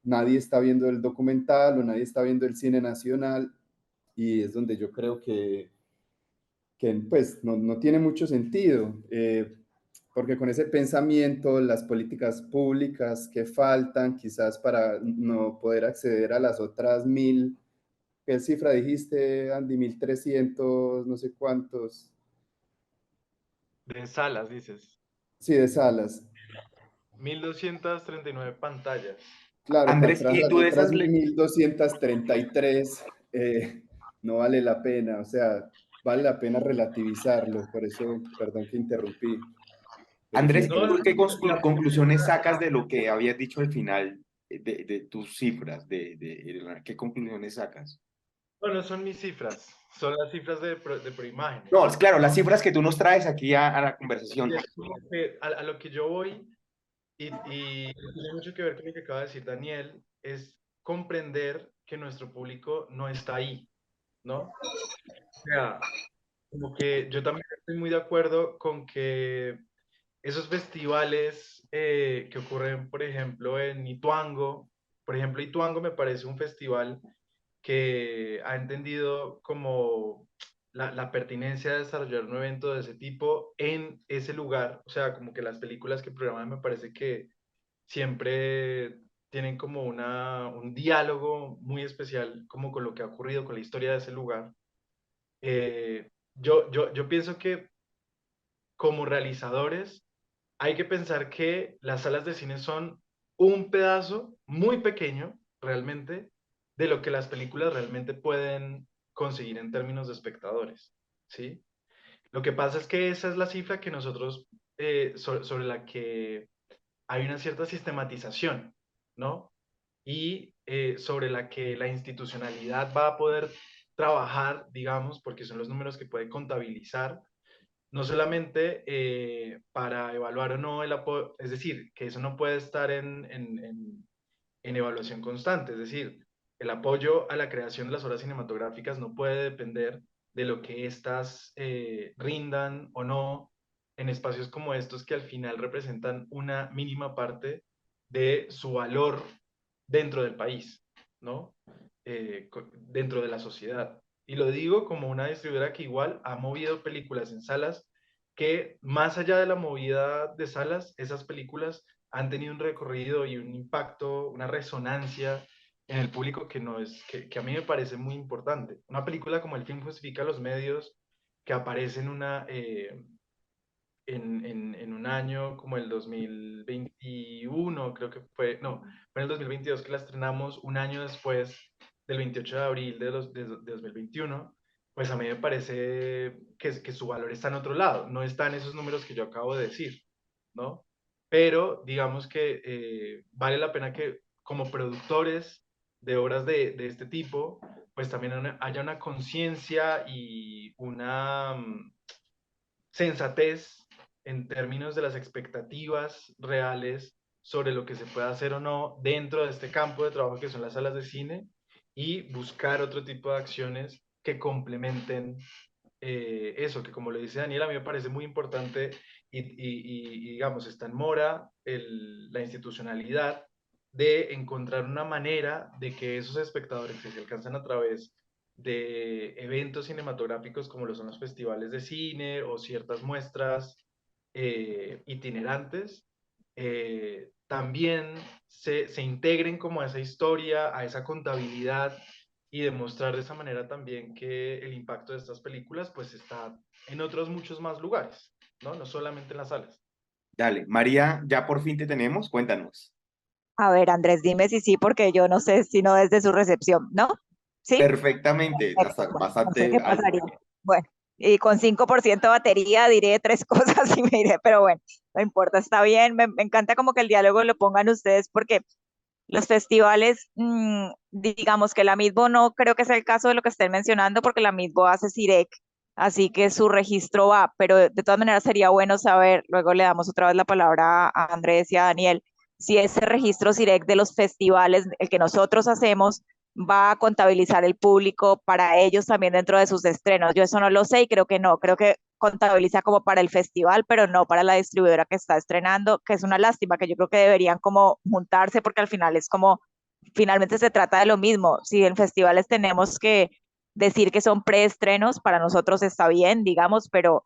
nadie está viendo el documental o nadie está viendo el cine nacional, y es donde yo creo que pues no tiene mucho sentido, porque con ese pensamiento, las políticas públicas que faltan quizás para no poder acceder a las otras 1000, ¿qué cifra dijiste, Andy? 1300, no sé cuántos. De salas, dices. Sí, de salas. 1239 pantallas. Claro, para Andrés, entrar a y las tú de otras esas, 1233, no vale la pena, o sea, vale la pena relativizarlo, por eso, perdón que interrumpí, pero Andrés, siento ¿y No, tú qué la- conclusiones sacas de lo que habías dicho al final de tus cifras? ¿Qué conclusiones sacas? bueno, son mis cifras. Son las cifras de Proimágenes. No, es claro, las cifras que tú nos traes aquí a la conversación. Y es como que a lo que yo voy, y tiene mucho que ver con lo que acaba de decir Daniel, es comprender que nuestro público no está ahí, ¿no? O sea, como que yo también estoy muy de acuerdo con que esos festivales que ocurren, por ejemplo, en Ituango, por ejemplo, Ituango me parece un festival que ha entendido como la pertinencia de desarrollar un evento de ese tipo en ese lugar. O sea, como que las películas que programan me parece que siempre tienen como un diálogo muy especial como con lo que ha ocurrido con la historia de ese lugar. Yo pienso que como realizadores hay que pensar que las salas de cine son un pedazo muy pequeño, realmente, de lo que las películas realmente pueden conseguir en términos de espectadores, ¿sí? Lo que pasa es que esa es la cifra que nosotros, sobre la que hay una cierta sistematización, ¿no? Y sobre la que la institucionalidad va a poder trabajar, digamos, porque son los números que puede contabilizar no solamente para evaluar o no el apoyo, es decir, que eso no puede estar en evaluación constante, es decir, el apoyo a la creación de las obras cinematográficas no puede depender de lo que éstas rindan o no en espacios como estos que al final representan una mínima parte de su valor dentro del país, ¿no? Dentro de la sociedad. Y lo digo como una distribuidora que igual ha movido películas en salas que más allá de la movida de salas, esas películas han tenido un recorrido y un impacto, una resonancia en el público que, no es, que a mí me parece muy importante. Una película como El film justifica los medios, que aparece en un año como el 2021, creo que fue, no, fue en el 2022 que la estrenamos, un año después del 28 de abril de 2021, pues a mí me parece que su valor está en otro lado, no está en esos números que yo acabo de decir, ¿no? Pero digamos que vale la pena que como productores de obras de este tipo, pues también haya una conciencia y una sensatez en términos de las expectativas reales sobre lo que se puede hacer o no dentro de este campo de trabajo que son las salas de cine y buscar otro tipo de acciones que complementen eso, que como le dice Daniel, a mí me parece muy importante y digamos, está en mora la institucionalidad de encontrar una manera de que esos espectadores que se alcanzan a través de eventos cinematográficos como lo son los festivales de cine o ciertas muestras itinerantes, también se integren como a esa historia, a esa contabilidad y demostrar de esa manera también que el impacto de estas películas pues está en otros muchos más lugares, ¿no? No solamente en las salas. Dale, María, ya por fin te tenemos, cuéntanos. A ver, Andrés, dime si sí, porque yo no sé si no desde su recepción, ¿no? ¿Sí? Perfectamente, hasta Bueno, no sé bastante qué alto. pasaría. Bueno, y con 5% de batería diré tres cosas y me iré, pero bueno, no importa, está bien. Me encanta como que el diálogo lo pongan ustedes porque los festivales, digamos que la Misbo no creo que sea el caso de lo que estén mencionando porque la Misbo hace CIREC, así que su registro va, pero de todas maneras sería bueno saber, luego le damos otra vez la palabra a Andrés y a Daniel, si ese registro CIREC de los festivales, el que nosotros hacemos, va a contabilizar el público para ellos también dentro de sus estrenos. Yo eso no lo sé y creo que no, creo que contabiliza como para el festival, pero no para la distribuidora que está estrenando, que es una lástima, que yo creo que deberían como juntarse porque al final es como, finalmente se trata de lo mismo. Si en festivales tenemos que decir que son preestrenos, para nosotros está bien, digamos, pero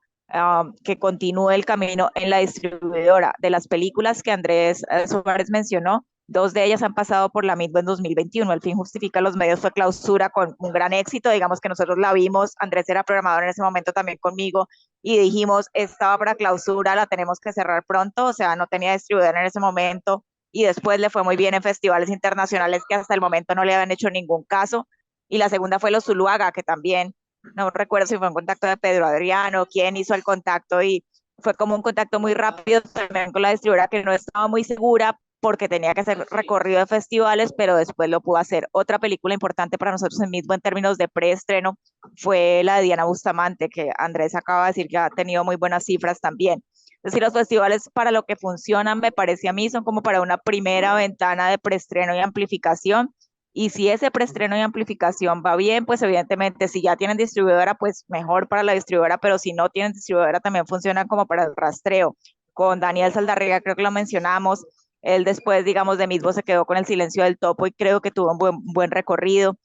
que continúe el camino en la distribuidora. De las películas que Andrés Suárez mencionó, dos de ellas han pasado por la misma en 2021. El fin justifica los medios fue Clausura con un gran éxito, digamos que nosotros la vimos, Andrés era programador en ese momento también conmigo y dijimos, estaba para Clausura, la tenemos que cerrar pronto, o sea, no tenía distribuidor en ese momento y después le fue muy bien en festivales internacionales que hasta el momento no le habían hecho ningún caso. Y la segunda fue Los Zuluaga, que también, no recuerdo si fue un contacto de Pedro Adriano, quién hizo el contacto y fue como un contacto muy rápido también con la distribuidora que no estaba muy segura porque tenía que hacer recorrido de festivales, pero después lo pudo hacer. Otra película importante para nosotros en mismo en términos de preestreno fue la de Diana Bustamante, que Andrés acaba de decir que ha tenido muy buenas cifras también. Es decir, los festivales para lo que funcionan, me parece a mí, son como para una primera ventana de preestreno y amplificación. Y si ese preestreno y amplificación va bien, pues evidentemente si ya tienen distribuidora, pues mejor para la distribuidora, pero si no tienen distribuidora también funciona como para el rastreo. Con Daniel Saldarriga creo que lo mencionamos, él después, digamos, de mismo se quedó con El Silencio del Topo y creo que tuvo un buen recorrido.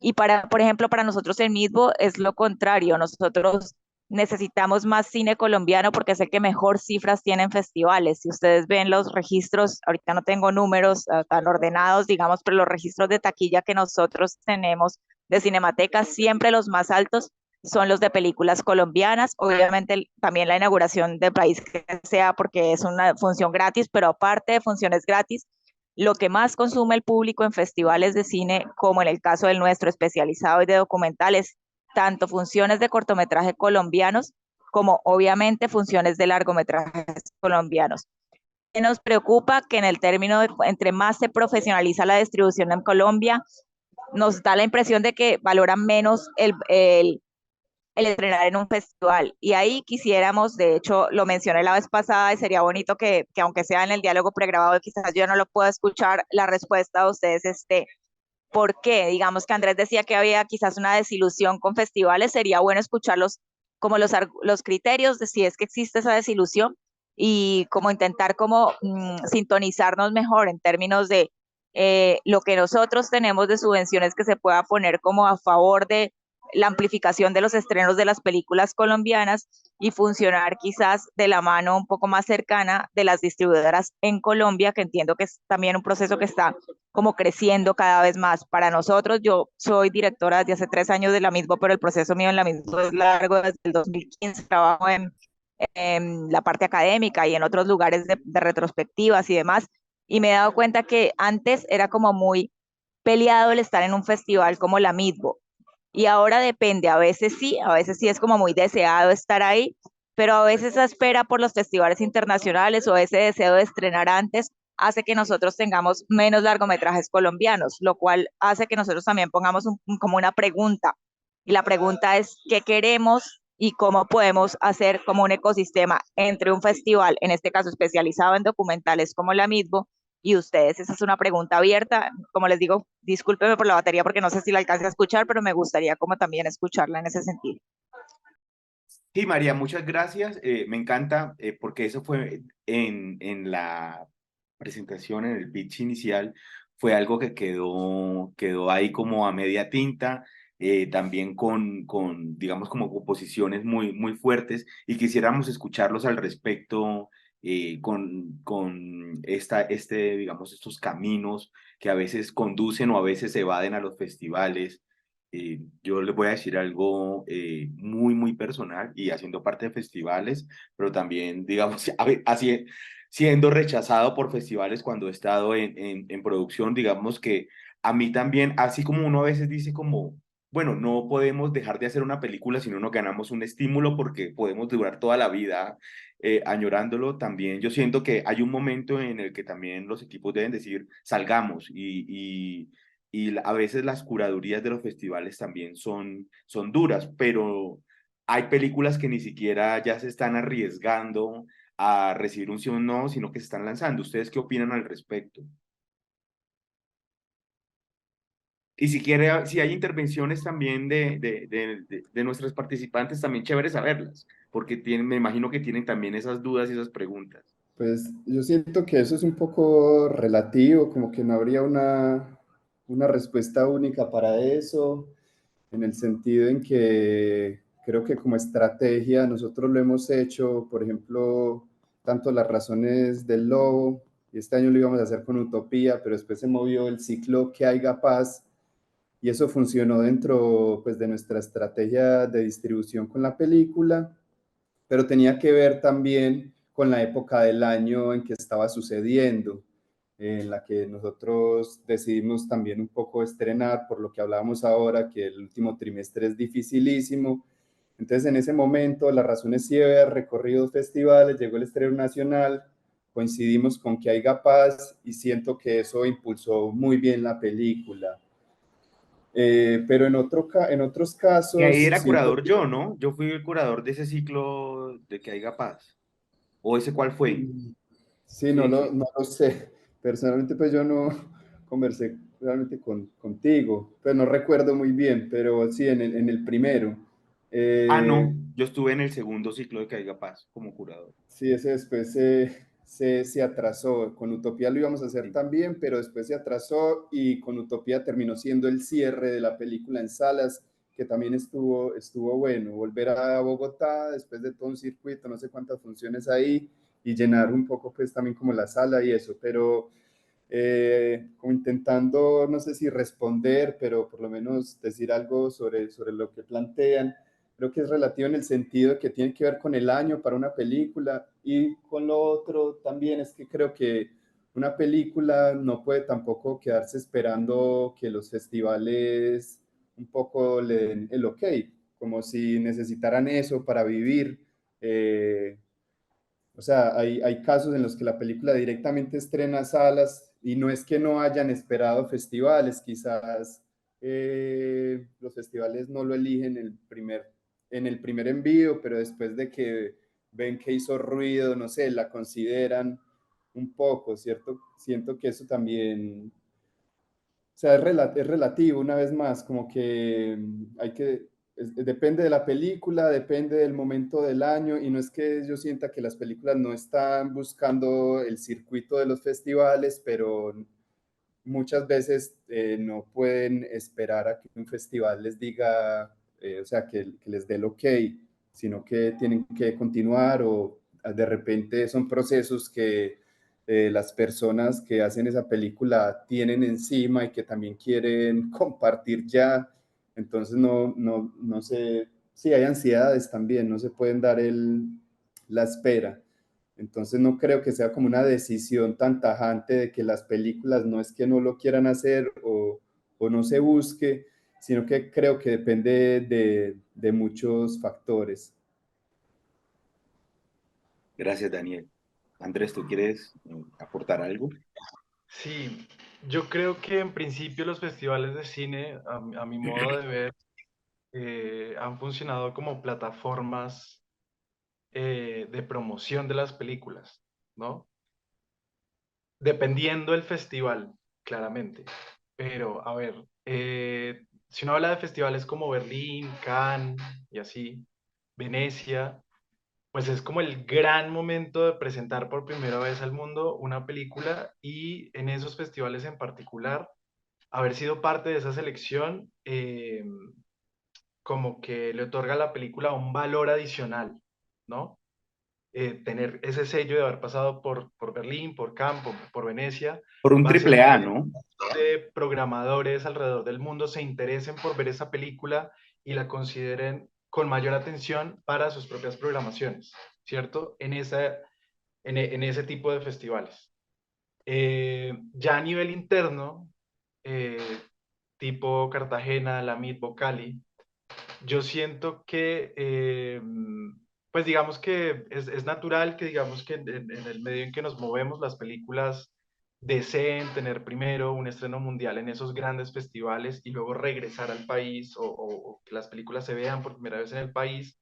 Y para, por ejemplo, para nosotros el mismo es lo contrario. Nosotros necesitamos más cine colombiano porque es el que mejor cifras tiene en festivales. Si ustedes ven los registros, ahorita no tengo números tan ordenados, digamos, pero los registros de taquilla que nosotros tenemos de Cinemateca, siempre los más altos son los de películas colombianas. Obviamente también la inauguración del país que sea porque es una función gratis, pero aparte de funciones gratis, lo que más consume el público en festivales de cine, como en el caso del nuestro especializado y de documentales, tanto funciones de cortometraje colombianos como obviamente funciones de largometrajes colombianos. Nos preocupa que en el término de entre más se profesionaliza la distribución en Colombia, nos da la impresión de que valoran menos el entrenar en un festival. Y ahí quisiéramos, de hecho, lo mencioné la vez pasada y sería bonito que aunque sea en el diálogo pregrabado, quizás yo no lo pueda escuchar, la respuesta de ustedes esté. ¿Por qué? Digamos que Andrés decía que había quizás una desilusión con festivales, sería bueno escucharlos como los criterios de si es que existe esa desilusión y como intentar como sintonizarnos mejor en términos de lo que nosotros tenemos de subvenciones que se pueda poner como a favor de la amplificación de los estrenos de las películas colombianas y funcionar quizás de la mano un poco más cercana de las distribuidoras en Colombia, que entiendo que es también un proceso que está como creciendo cada vez más. Para nosotros, yo soy directora desde hace 3 años de la misma, pero el proceso mío en la misma es largo, desde el 2015 trabajo en la parte académica y en otros lugares de retrospectivas y demás, y me he dado cuenta que antes era como muy peleado el estar en un festival como la misma, y ahora depende, a veces sí es como muy deseado estar ahí, pero a veces esa espera por los festivales internacionales o ese deseo de estrenar antes hace que nosotros tengamos menos largometrajes colombianos, lo cual hace que nosotros también pongamos como una pregunta. Y la pregunta es, ¿qué queremos y cómo podemos hacer como un ecosistema entre un festival, en este caso especializado en documentales como la mismo, y ustedes? Esa es una pregunta abierta. Como les digo, discúlpeme por la batería porque no sé si la alcance a escuchar, pero me gustaría como también escucharla en ese sentido. Sí, María, muchas gracias. Me encanta porque eso fue en la presentación, en el pitch inicial, fue algo que quedó ahí como a media tinta, también digamos, como oposiciones muy fuertes y quisiéramos escucharlos al respecto con digamos, estos caminos que a veces conducen o a veces evaden a los festivales. Yo les voy a decir algo muy personal y haciendo parte de festivales, pero también, digamos, así, siendo rechazado por festivales cuando he estado en producción, digamos que a mí también, así como uno a veces dice como, bueno, no podemos dejar de hacer una película si no nos ganamos un estímulo porque podemos durar toda la vida añorándolo, también yo siento que hay un momento en el que también los equipos deben decir, salgamos y a veces las curadurías de los festivales también son duras, pero hay películas que ni siquiera ya se están arriesgando a recibir un sí o un no, sino que se están lanzando. ¿Ustedes qué opinan al respecto? Y si quiere, si hay intervenciones también de nuestros participantes, también chévere saberlas, porque tienen, me imagino que tienen también esas dudas y esas preguntas. Pues yo siento que eso es un poco relativo, como que no habría una respuesta única para eso, en el sentido en que creo que como estrategia nosotros lo hemos hecho, por ejemplo, tanto las razones del lobo, y este año lo íbamos a hacer con Utopía, pero después se movió el ciclo Que haya paz, y eso funcionó dentro pues, de nuestra estrategia de distribución con la película, pero tenía que ver también con la época del año en que estaba sucediendo, en la que nosotros decidimos también un poco estrenar, por lo que hablábamos ahora, que el último trimestre es dificilísimo. Entonces, en ese momento, las razones sí había recorrido festivales, llegó el estreno nacional, coincidimos con Que haya paz y siento que eso impulsó muy bien la película. Pero en otros Y ahí casos, era siento curador yo, ¿no? Yo fui el curador de ese ciclo de Que haya paz. ¿O ese cuál fue? que sí, Sí, sí. no lo sé. Personalmente, pues yo no conversé realmente contigo, pues no recuerdo muy bien, pero sí, en el primero. Ah, Eh, no, yo estuve en el segundo ciclo de Que haya paz como curador. sí, ese después se atrasó. Con Utopía lo íbamos a hacer Sí. también, pero después se atrasó y con Utopía terminó siendo el cierre de la película en salas, que también estuvo bueno. Volver a Bogotá después de todo un circuito, no sé cuántas funciones ahí, y llenar un poco pues también como la sala y eso, pero como intentando, no sé si responder, pero por lo menos decir algo sobre lo que plantean. Creo que es relativo en el sentido que tiene que ver con el año para una película y con lo otro también es que creo que una película no puede tampoco quedarse esperando que los festivales un poco le den el ok, como si necesitaran eso para vivir. O sea, hay casos en los que la película directamente estrena salas y no es que no hayan esperado festivales, quizás los festivales no lo eligen en el primer envío, pero después de que ven que hizo ruido, no sé, la consideran un poco, ¿cierto? Siento que eso también, o sea, es relativo, una vez más, como que hay que, depende de la película, depende del momento del año, y no es que yo sienta que las películas no están buscando el circuito de los festivales, pero muchas veces no pueden esperar a que un festival les diga, o sea, que les dé el ok, sino que tienen que continuar o de repente son procesos que las personas que hacen esa película tienen encima y que también quieren compartir ya. Entonces no sé, sí hay ansiedades también, no se pueden dar la espera. Entonces no creo que sea como una decisión tan tajante de que las películas no es que no lo quieran hacer o no se busque, sino que creo que depende de muchos factores. Gracias, Daniel. Andrés, ¿tú quieres aportar algo? Sí, yo creo que en principio los festivales de cine, a mi modo de ver, han funcionado como plataformas de promoción de las películas, ¿no? Dependiendo del festival, claramente. Pero, a ver, si uno habla de festivales como Berlín, Cannes y así, Venecia, pues es como el gran momento de presentar por primera vez al mundo una película y en esos festivales en particular, haber sido parte de esa selección, como que le otorga a la película un valor adicional, ¿no? Tener ese sello de haber pasado por Berlín, por Cannes, por Venecia, Por un va a hacer triple A, que ¿no? de programadores alrededor del mundo se interesen por ver esa película y la consideren con mayor atención para sus propias programaciones, ¿cierto? En ese tipo de festivales. Ya a nivel interno, eh, tipo Cartagena, La Meet, Cali, yo siento que, pues digamos que es natural que digamos que en el medio en que nos movemos, las películas deseen tener primero un estreno mundial en esos grandes festivales y luego regresar al país o que las películas se vean por primera vez en el país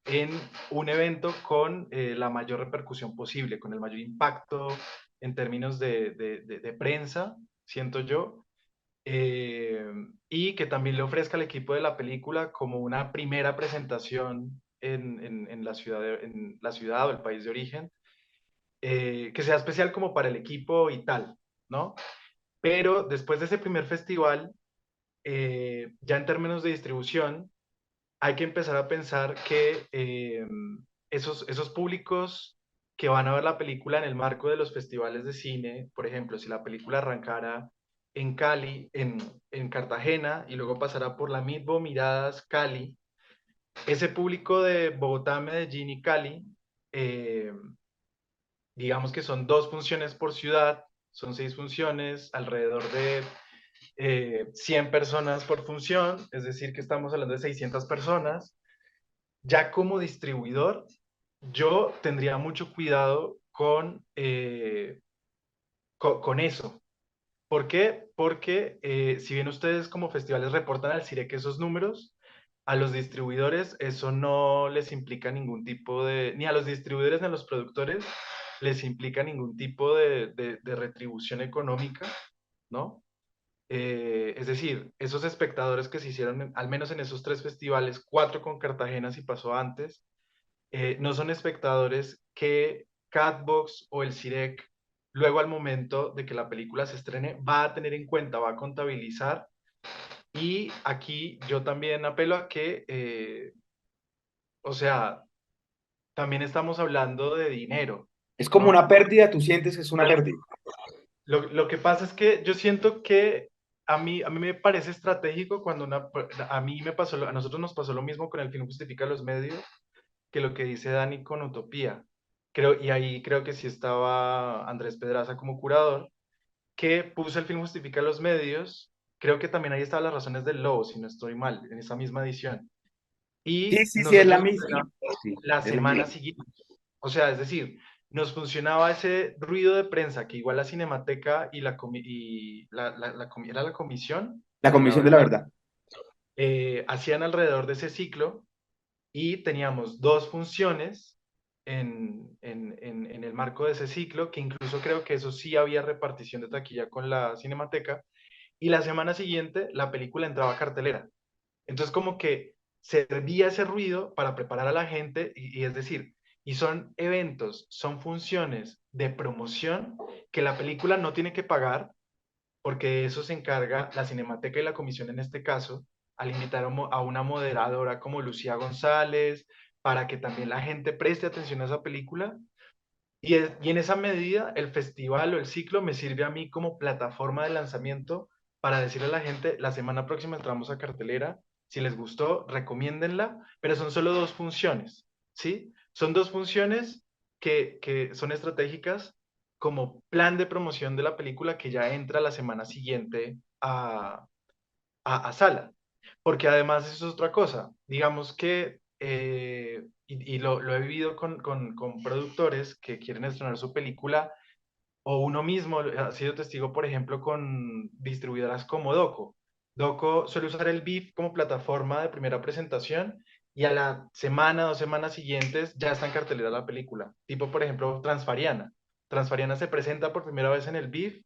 en un evento con la mayor repercusión posible, con el mayor impacto en términos de prensa, siento yo, y que también le ofrezca al equipo de la película como una primera presentación en en la ciudad o el país de origen, que sea especial como para el equipo y tal, ¿no? Pero después de ese primer festival, ya en términos de distribución, hay que empezar a pensar que esos públicos que van a ver la película en el marco de los festivales de cine, por ejemplo, si la película arrancara en Cali, en Cartagena, y luego pasará por la Midbo, Miradas, Cali, ese público de Bogotá, Medellín y Cali, eh, digamos que son 2 funciones por ciudad, son 6 funciones, alrededor de 100 personas por función, es decir, que estamos hablando de 600 personas. Ya como distribuidor, yo tendría mucho cuidado con eso. ¿Por qué? Porque si bien ustedes como festivales reportan al CIREC esos números, a los distribuidores eso no les implica ningún tipo de, ni a los distribuidores ni a los productores les implica ningún tipo de retribución económica, ¿no? Es decir, esos espectadores que se hicieron, al menos en esos 3 festivales, 4 con Cartagena si pasó antes, no son espectadores que Catbox o el CIREC, luego al momento de que la película se estrene, va a tener en cuenta, va a contabilizar. Y aquí yo también apelo a que, o sea, también estamos hablando de dinero, Es como ¿no? una pérdida, tú sientes que es una pérdida. Lo que pasa es que yo siento que a mí me parece estratégico cuando a mí me pasó, a nosotros nos pasó lo mismo con el fin justifica los medios, que lo que dice Dani con Utopía. Creo, y ahí creo que sí estaba Andrés Pedraza como curador, que puso el film Justifica los medios. Creo que también ahí estaban las razones del lobo, si no estoy mal, en esa misma edición. Sí, Y sí, sí, es la nosotros misma. Sí, la es la semana misma. siguiente, o sea, es decir, nos funcionaba ese ruido de prensa que igual la Cinemateca y era la comisión La de la Comisión de la verdad, Verdad. hacían alrededor de ese ciclo y teníamos 2 funciones en el marco de ese ciclo, que incluso creo que eso sí había repartición de taquilla con la Cinemateca, y la semana siguiente la película entraba a cartelera. Entonces como que servía ese ruido para preparar a la gente, y es decir, y son eventos, son funciones de promoción que la película no tiene que pagar, porque eso se encarga la Cinemateca y la Comisión en este caso, al invitar a una moderadora como Lucía González, para que también la gente preste atención a esa película. Y en esa medida, el festival o el ciclo me sirve a mí como plataforma de lanzamiento para decirle a la gente, la semana próxima entramos a cartelera, si les gustó, recomiéndenla, pero son solo 2 funciones, ¿sí? Son 2 funciones que son estratégicas como plan de promoción de la película que ya entra la semana siguiente a sala. Porque además eso es otra cosa. Digamos que, y lo he vivido con productores que quieren estrenar su película, o uno mismo ha sido testigo, por ejemplo, con distribuidoras como Doco. Doco suele usar el BIF como plataforma de primera presentación y a la semana, 2 semanas siguientes ya está en cartelera la película. Tipo, por ejemplo, Transfariana. Transfariana se presenta por primera vez en el BIF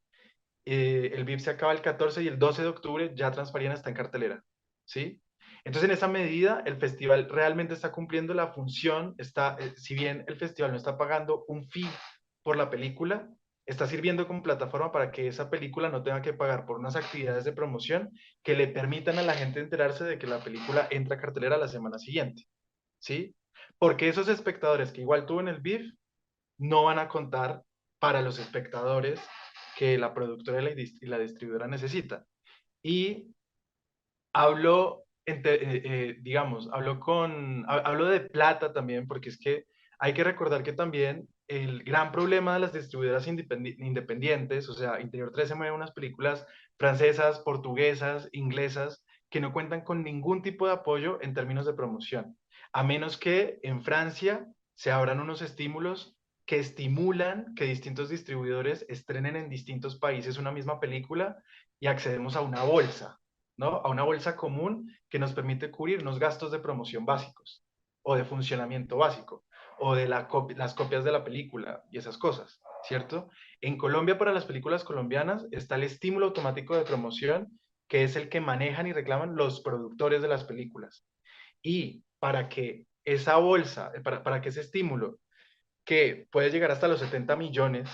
se acaba el 14 y el 12 de octubre ya Transfariana está en cartelera, ¿sí? Entonces, en esa medida, el festival realmente está cumpliendo la función, si bien el festival no está pagando un fee por la película, está sirviendo como plataforma para que esa película no tenga que pagar por unas actividades de promoción que le permitan a la gente enterarse de que la película entra a cartelera la semana siguiente, ¿sí? Porque esos espectadores que igual tuvo en el BIF no van a contar para los espectadores que la productora y la distribuidora necesitan. Y hablo, digamos, hablo de plata también, porque es que hay que recordar que también el gran problema de las distribuidoras independientes, o sea, Interior 13 mueve unas películas francesas, portuguesas, inglesas, que no cuentan con ningún tipo de apoyo en términos de promoción, a menos que en Francia se abran unos estímulos que estimulan que distintos distribuidores estrenen en distintos países una misma película y accedemos a una bolsa, ¿no? A una bolsa común que nos permite cubrir unos gastos de promoción básicos o de funcionamiento básico o de las copias de la película y esas cosas, ¿cierto? En Colombia, para las películas colombianas, está el estímulo automático de promoción que es el que manejan y reclaman los productores de las películas. Y para que esa bolsa, para que ese estímulo, que puede llegar hasta los 70 millones,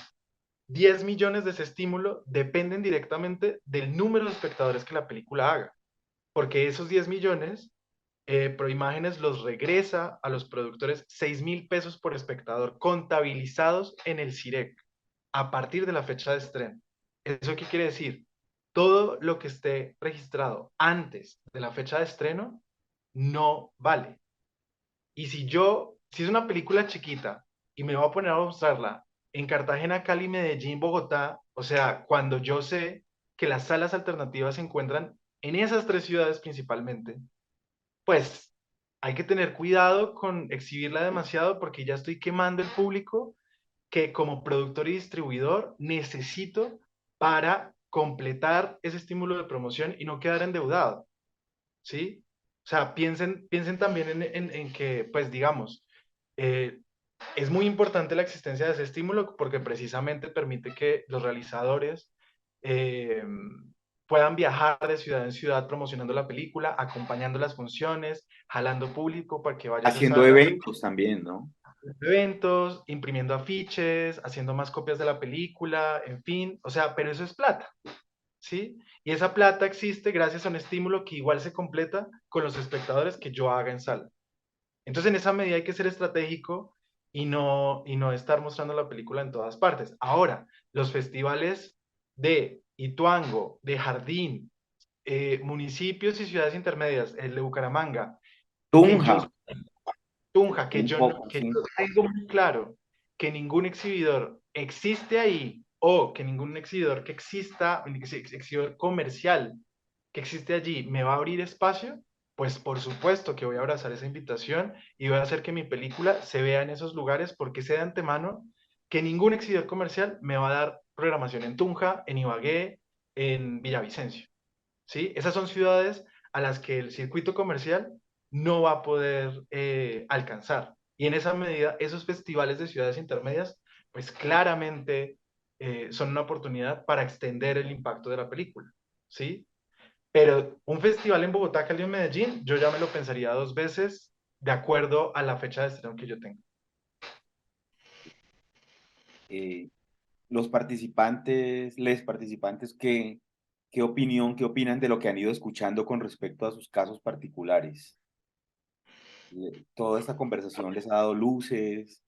10 millones de ese estímulo dependen directamente del número de espectadores que la película haga, porque esos 10 millones, Proimágenes los regresa a los productores 6.000 pesos por espectador contabilizados en el CIREC a partir de la fecha de estreno. ¿Eso qué quiere decir? Todo lo que esté registrado antes de la fecha de estreno no vale. Y si es una película chiquita y me voy a poner a mostrarla en Cartagena, Cali, Medellín, Bogotá, o sea, cuando yo sé que las salas alternativas se encuentran en esas tres ciudades principalmente, pues hay que tener cuidado con exhibirla demasiado porque ya estoy quemando el público que como productor y distribuidor necesito para completar ese estímulo de promoción y no quedar endeudado, ¿sí? O sea, piensen también en que, pues digamos, eh, es muy importante la existencia de ese estímulo porque precisamente permite que los realizadores eh, puedan viajar de ciudad en ciudad promocionando la película, acompañando las funciones, jalando público para que vaya a esa Haciendo sala, eventos también, ¿no? eventos, imprimiendo afiches, haciendo más copias de la película, en fin, o sea, pero eso es plata, ¿sí? Y esa plata existe gracias a un estímulo que igual se completa con los espectadores que yo haga en sala. Entonces, en esa medida hay que ser estratégico y no estar mostrando la película en todas partes. Ahora, los festivales de Ituango, de Jardín, municipios y ciudades intermedias, el de Bucaramanga, que yo Tunja, Tunja, que un yo, poco, que sí. yo tengo muy claro que ningún exhibidor existe ahí o que ningún exhibidor que exista, exhibidor comercial que existe allí me va a abrir espacio, pues por supuesto que voy a abrazar esa invitación y voy a hacer que mi película se vea en esos lugares porque sé de antemano que ningún exhibidor comercial me va a dar programación en Tunja, en Ibagué, en Villavicencio. ¿Sí? Esas son ciudades a las que el circuito comercial no va a poder alcanzar. Y en esa medida, esos festivales de ciudades intermedias, pues claramente son una oportunidad para extender el impacto de la película, ¿sí? Pero un festival en Bogotá, Cali o Medellín, yo ya me lo pensaría dos veces de acuerdo a la fecha de estreno que yo tengo. Eh, los participantes, les participantes, ¿qué opinión, qué opinan de lo que han ido escuchando con respecto a sus casos particulares? Toda esta conversación les ha dado luces.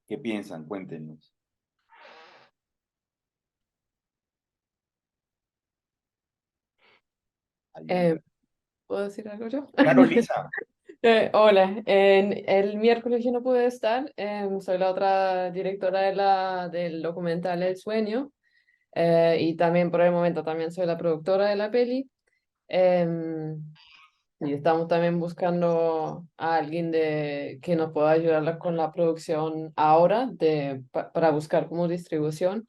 ¿Qué piensan? Cuéntenos. ¿Alguien? Eh, ¿Puedo decir algo yo? Claro, Lisa. Hola, el miércoles yo no pude estar, soy la otra directora del documental El Sueño, y también por el momento también soy la productora de la peli. em, y estamos también buscando a alguien que nos pueda ayudar con la producción ahora para buscar como distribución.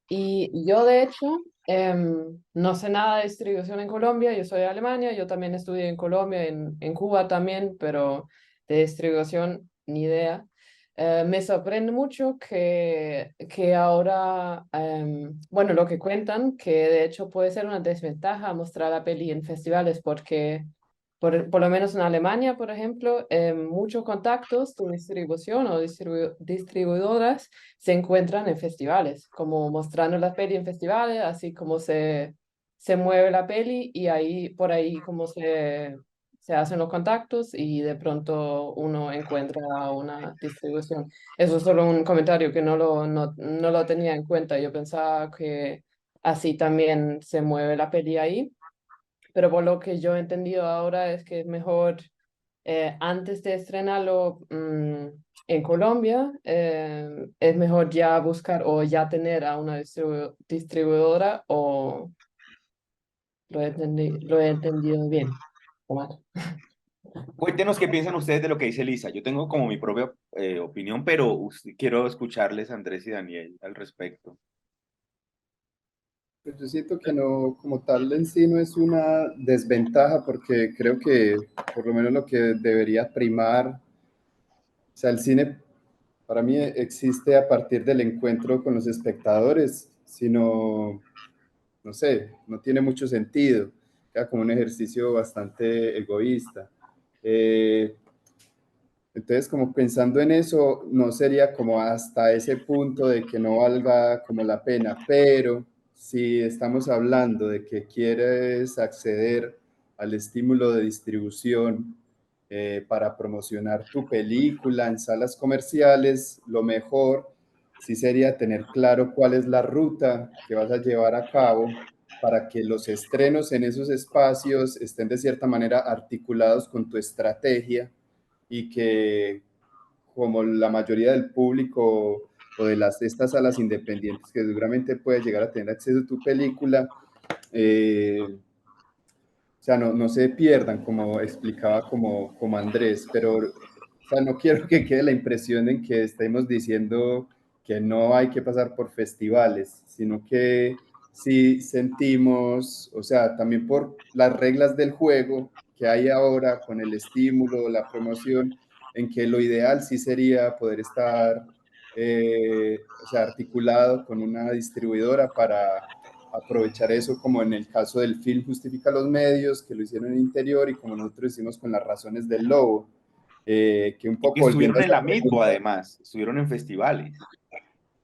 Y yo, de hecho, no sé nada de distribución en Colombia, yo soy de Alemania, yo también estudié en Colombia, en Cuba también, pero de distribución ni idea. Me sorprende mucho que ahora, bueno, lo que cuentan, que de hecho puede ser una desventaja mostrar la peli en festivales, porque por lo menos en Alemania, por ejemplo, muchos contactos de distribución o distribuidoras se encuentran en festivales, como mostrando la peli en festivales, así como se mueve la peli y ahí por ahí como se hacen los contactos y de pronto uno encuentra una distribución. Eso es solo un comentario que no lo tenía en cuenta. Yo pensaba que así también se mueve la peli ahí, pero por lo que yo he entendido ahora es que es mejor antes de estrenarlo en Colombia, es mejor ya buscar o ya tener a una distribuidora o lo he entendido bien. Omar. Cuéntenos qué piensan ustedes de lo que dice Lisa. Yo tengo como mi propia opinión, pero quiero escucharles a Andrés y Daniel al respecto. Pues yo siento que no, como tal en sí no es una desventaja porque creo que por lo menos lo que debería primar, o sea, el cine para mí existe a partir del encuentro con los espectadores, sino no sé, no tiene mucho sentido, queda como un ejercicio bastante egoísta. Entonces, como pensando en eso, no sería como hasta ese punto de que no valga como la pena, pero si estamos hablando de que quieres acceder al estímulo de distribución para promocionar tu película en salas comerciales, lo mejor sí sería tener claro cuál es la ruta que vas a llevar a cabo para que los estrenos en esos espacios estén de cierta manera articulados con tu estrategia y que como la mayoría del público o de estas salas independientes que seguramente puedes llegar a tener acceso a tu película, o sea, no se pierdan, como explicaba como Andrés, pero o sea, no quiero que quede la impresión en que estemos diciendo que no hay que pasar por festivales, sino que sí sentimos, o sea, también por las reglas del juego que hay ahora con el estímulo, la promoción, en que lo ideal sí sería poder estar, o sea, articulado con una distribuidora para aprovechar eso, como en el caso del film Justifica los Medios, que lo hicieron en Interior, y como nosotros hicimos con Las Razones del Lobo, que un Y que poco volviendo estuvieron a en esa la Midbo, pregunta, además, estuvieron en festivales,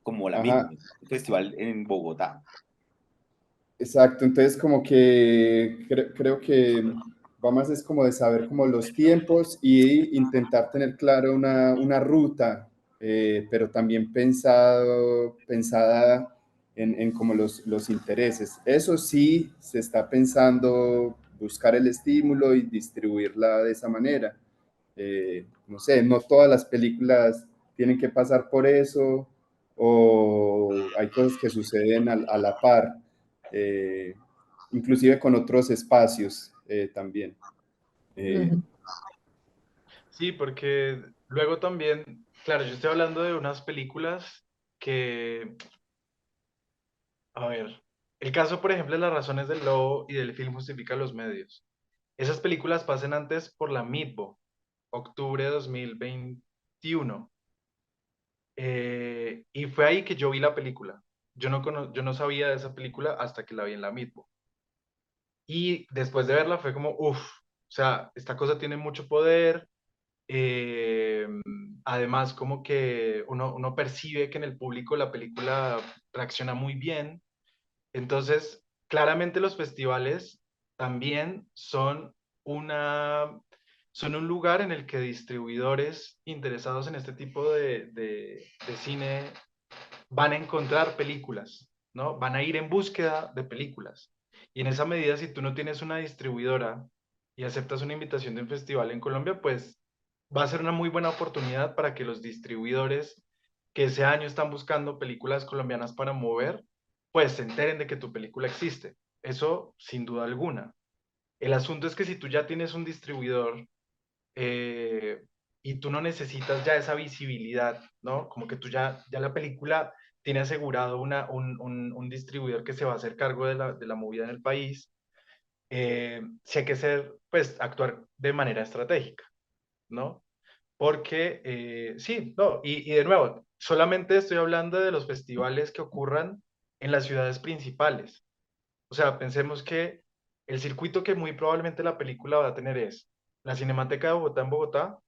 como la ajá, Midbo, un festival en Bogotá. exacto, entonces como que creo que va más es como de saber como los tiempos y intentar tener claro una ruta, pero también pensada en como los intereses. Eso sí, se está pensando buscar el estímulo y distribuirla de esa manera. No sé, no todas las películas tienen que pasar por eso o hay cosas que suceden a la par, eh, inclusive con otros espacios también. Eh, Ujú. Sí, porque luego también, claro, yo estoy hablando de unas películas que, a ver, el caso, por ejemplo, de Las Razones del Lobo y del film Justifica los Medios. Esas películas pasan antes por la MITBO, octubre de 2021. Y fue ahí que yo vi la película. Yo no sabía de esa película hasta que la vi en la MITBO. Y después de verla fue como, uff, o sea, esta cosa tiene mucho poder. eh, Además, como que uno percibe que en el público la película reacciona muy bien. Entonces, claramente los festivales también son un lugar en el que distribuidores interesados en este tipo de cine van a encontrar películas, ¿no? Van a ir en búsqueda de películas. Y en esa medida, si tú no tienes una distribuidora y aceptas una invitación de un festival en Colombia, pues va a ser una muy buena oportunidad para que los distribuidores que ese año están buscando películas colombianas para mover, pues se enteren de que tu película existe. Eso sin duda alguna. El asunto es que si tú ya tienes un distribuidor eh, y tú no necesitas ya esa visibilidad, ¿no? Como que tú ya la película tiene asegurado un distribuidor que se va a hacer cargo de la movida en el país, sí hay que ser, pues, actuar de manera estratégica, ¿no? Porque, sí, no, y de nuevo, solamente estoy hablando de los festivales que ocurran en las ciudades principales. O sea, pensemos que el circuito que muy probablemente la película va a tener es la Cinemateca de Bogotá en Bogotá,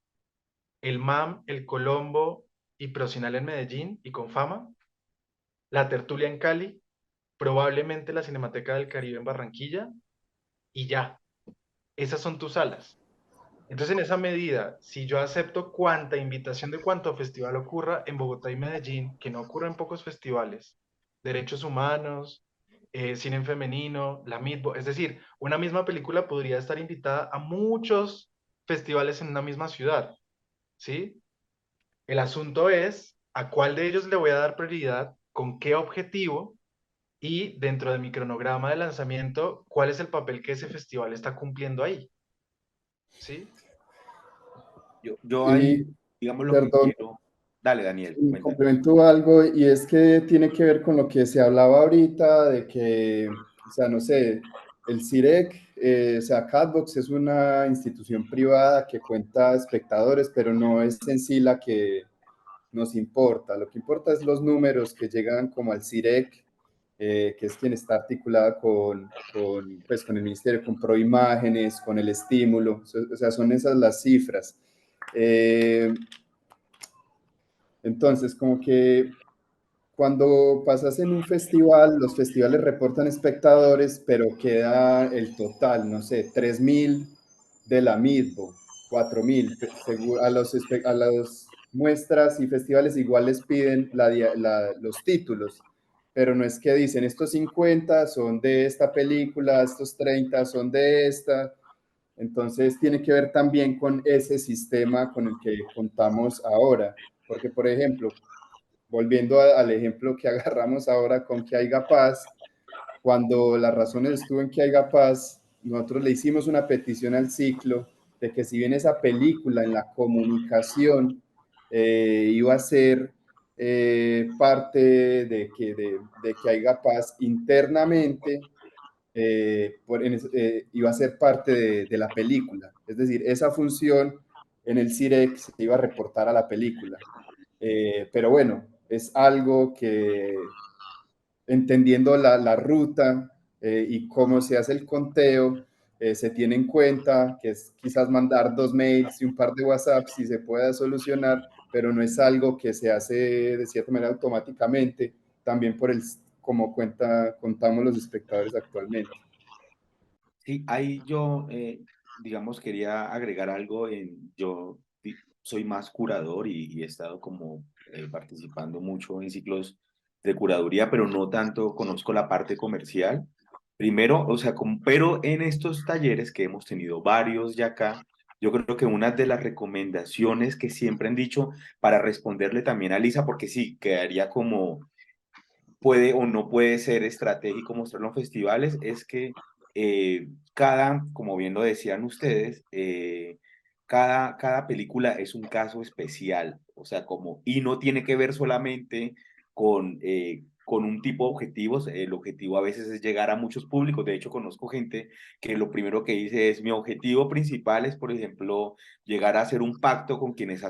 el MAM, el Colombo y Procinal en Medellín y con fama, la Tertulia en Cali, probablemente la Cinemateca del Caribe en Barranquilla y ya. Esas son tus salas. Entonces, en esa medida, si yo acepto cuanta invitación de cuánto festival ocurra en Bogotá y Medellín, que no ocurra en pocos festivales, derechos humanos, cine en femenino, la MITBO, es decir, una misma película podría estar invitada a muchos festivales en una misma ciudad, ¿sí? El asunto es a cuál de ellos le voy a dar prioridad, con qué objetivo y dentro de mi cronograma de lanzamiento, cuál es el papel que ese festival está cumpliendo ahí, ¿sí? Yo ahí, y digamos lo que perdón, quiero. Dale, Daniel, cuéntame. complemento algo y es que tiene que ver con lo que se hablaba ahorita de que, o sea, no sé, el CIREC, o sea, Catbox es una institución privada que cuenta espectadores, pero no es en sí la que nos importa. Lo que importa es los números que llegan como al CIREC que es quien está articulada pues, con el Ministerio, con Proimágenes, con el estímulo, o sea, son esas las cifras. Entonces, como que cuando pasas en un festival, los festivales reportan espectadores, pero queda el total, no sé, 3.000 de la MIDBO, 4.000. A las muestras y festivales igual les piden los títulos, pero no es que dicen estos 50 son de esta película, estos 30 son de esta. Entonces tiene que ver también con ese sistema con el que contamos ahora, porque por ejemplo, volviendo al ejemplo que agarramos ahora con Que Haiga Paz, cuando las razones estuvo en Que Haiga Paz, nosotros le hicimos una petición al ciclo de que si bien esa película en la comunicación iba a ser parte de Que Haiga Paz internamente, iba a ser parte de la película. Es decir, esa función en el CIREC se iba a reportar a la película. Pero bueno, es algo que entendiendo la ruta y cómo se hace el conteo, se tiene en cuenta que es quizás mandar 2 mails y un par de WhatsApps si se pueda solucionar, pero no es algo que se hace de cierta manera automáticamente, también por como contamos los espectadores actualmente. Sí, ahí yo, digamos, quería agregar algo. Soy más curador y he estado como participando mucho en ciclos de curaduría, pero no tanto conozco la parte comercial. Primero, o sea, pero en estos talleres que hemos tenido varios ya acá, yo creo que una de las recomendaciones que siempre han dicho para responderle también a Lisa, porque sí, quedaría como puede o no puede ser estratégico mostrarlo en festivales, es que como bien lo decían ustedes, cada película es un caso especial, o sea, y no tiene que ver solamente con un tipo de objetivos, el objetivo a veces es llegar a muchos públicos. De hecho, conozco gente que lo primero que dice es: mi objetivo principal es, por ejemplo, llegar a hacer un pacto con quienes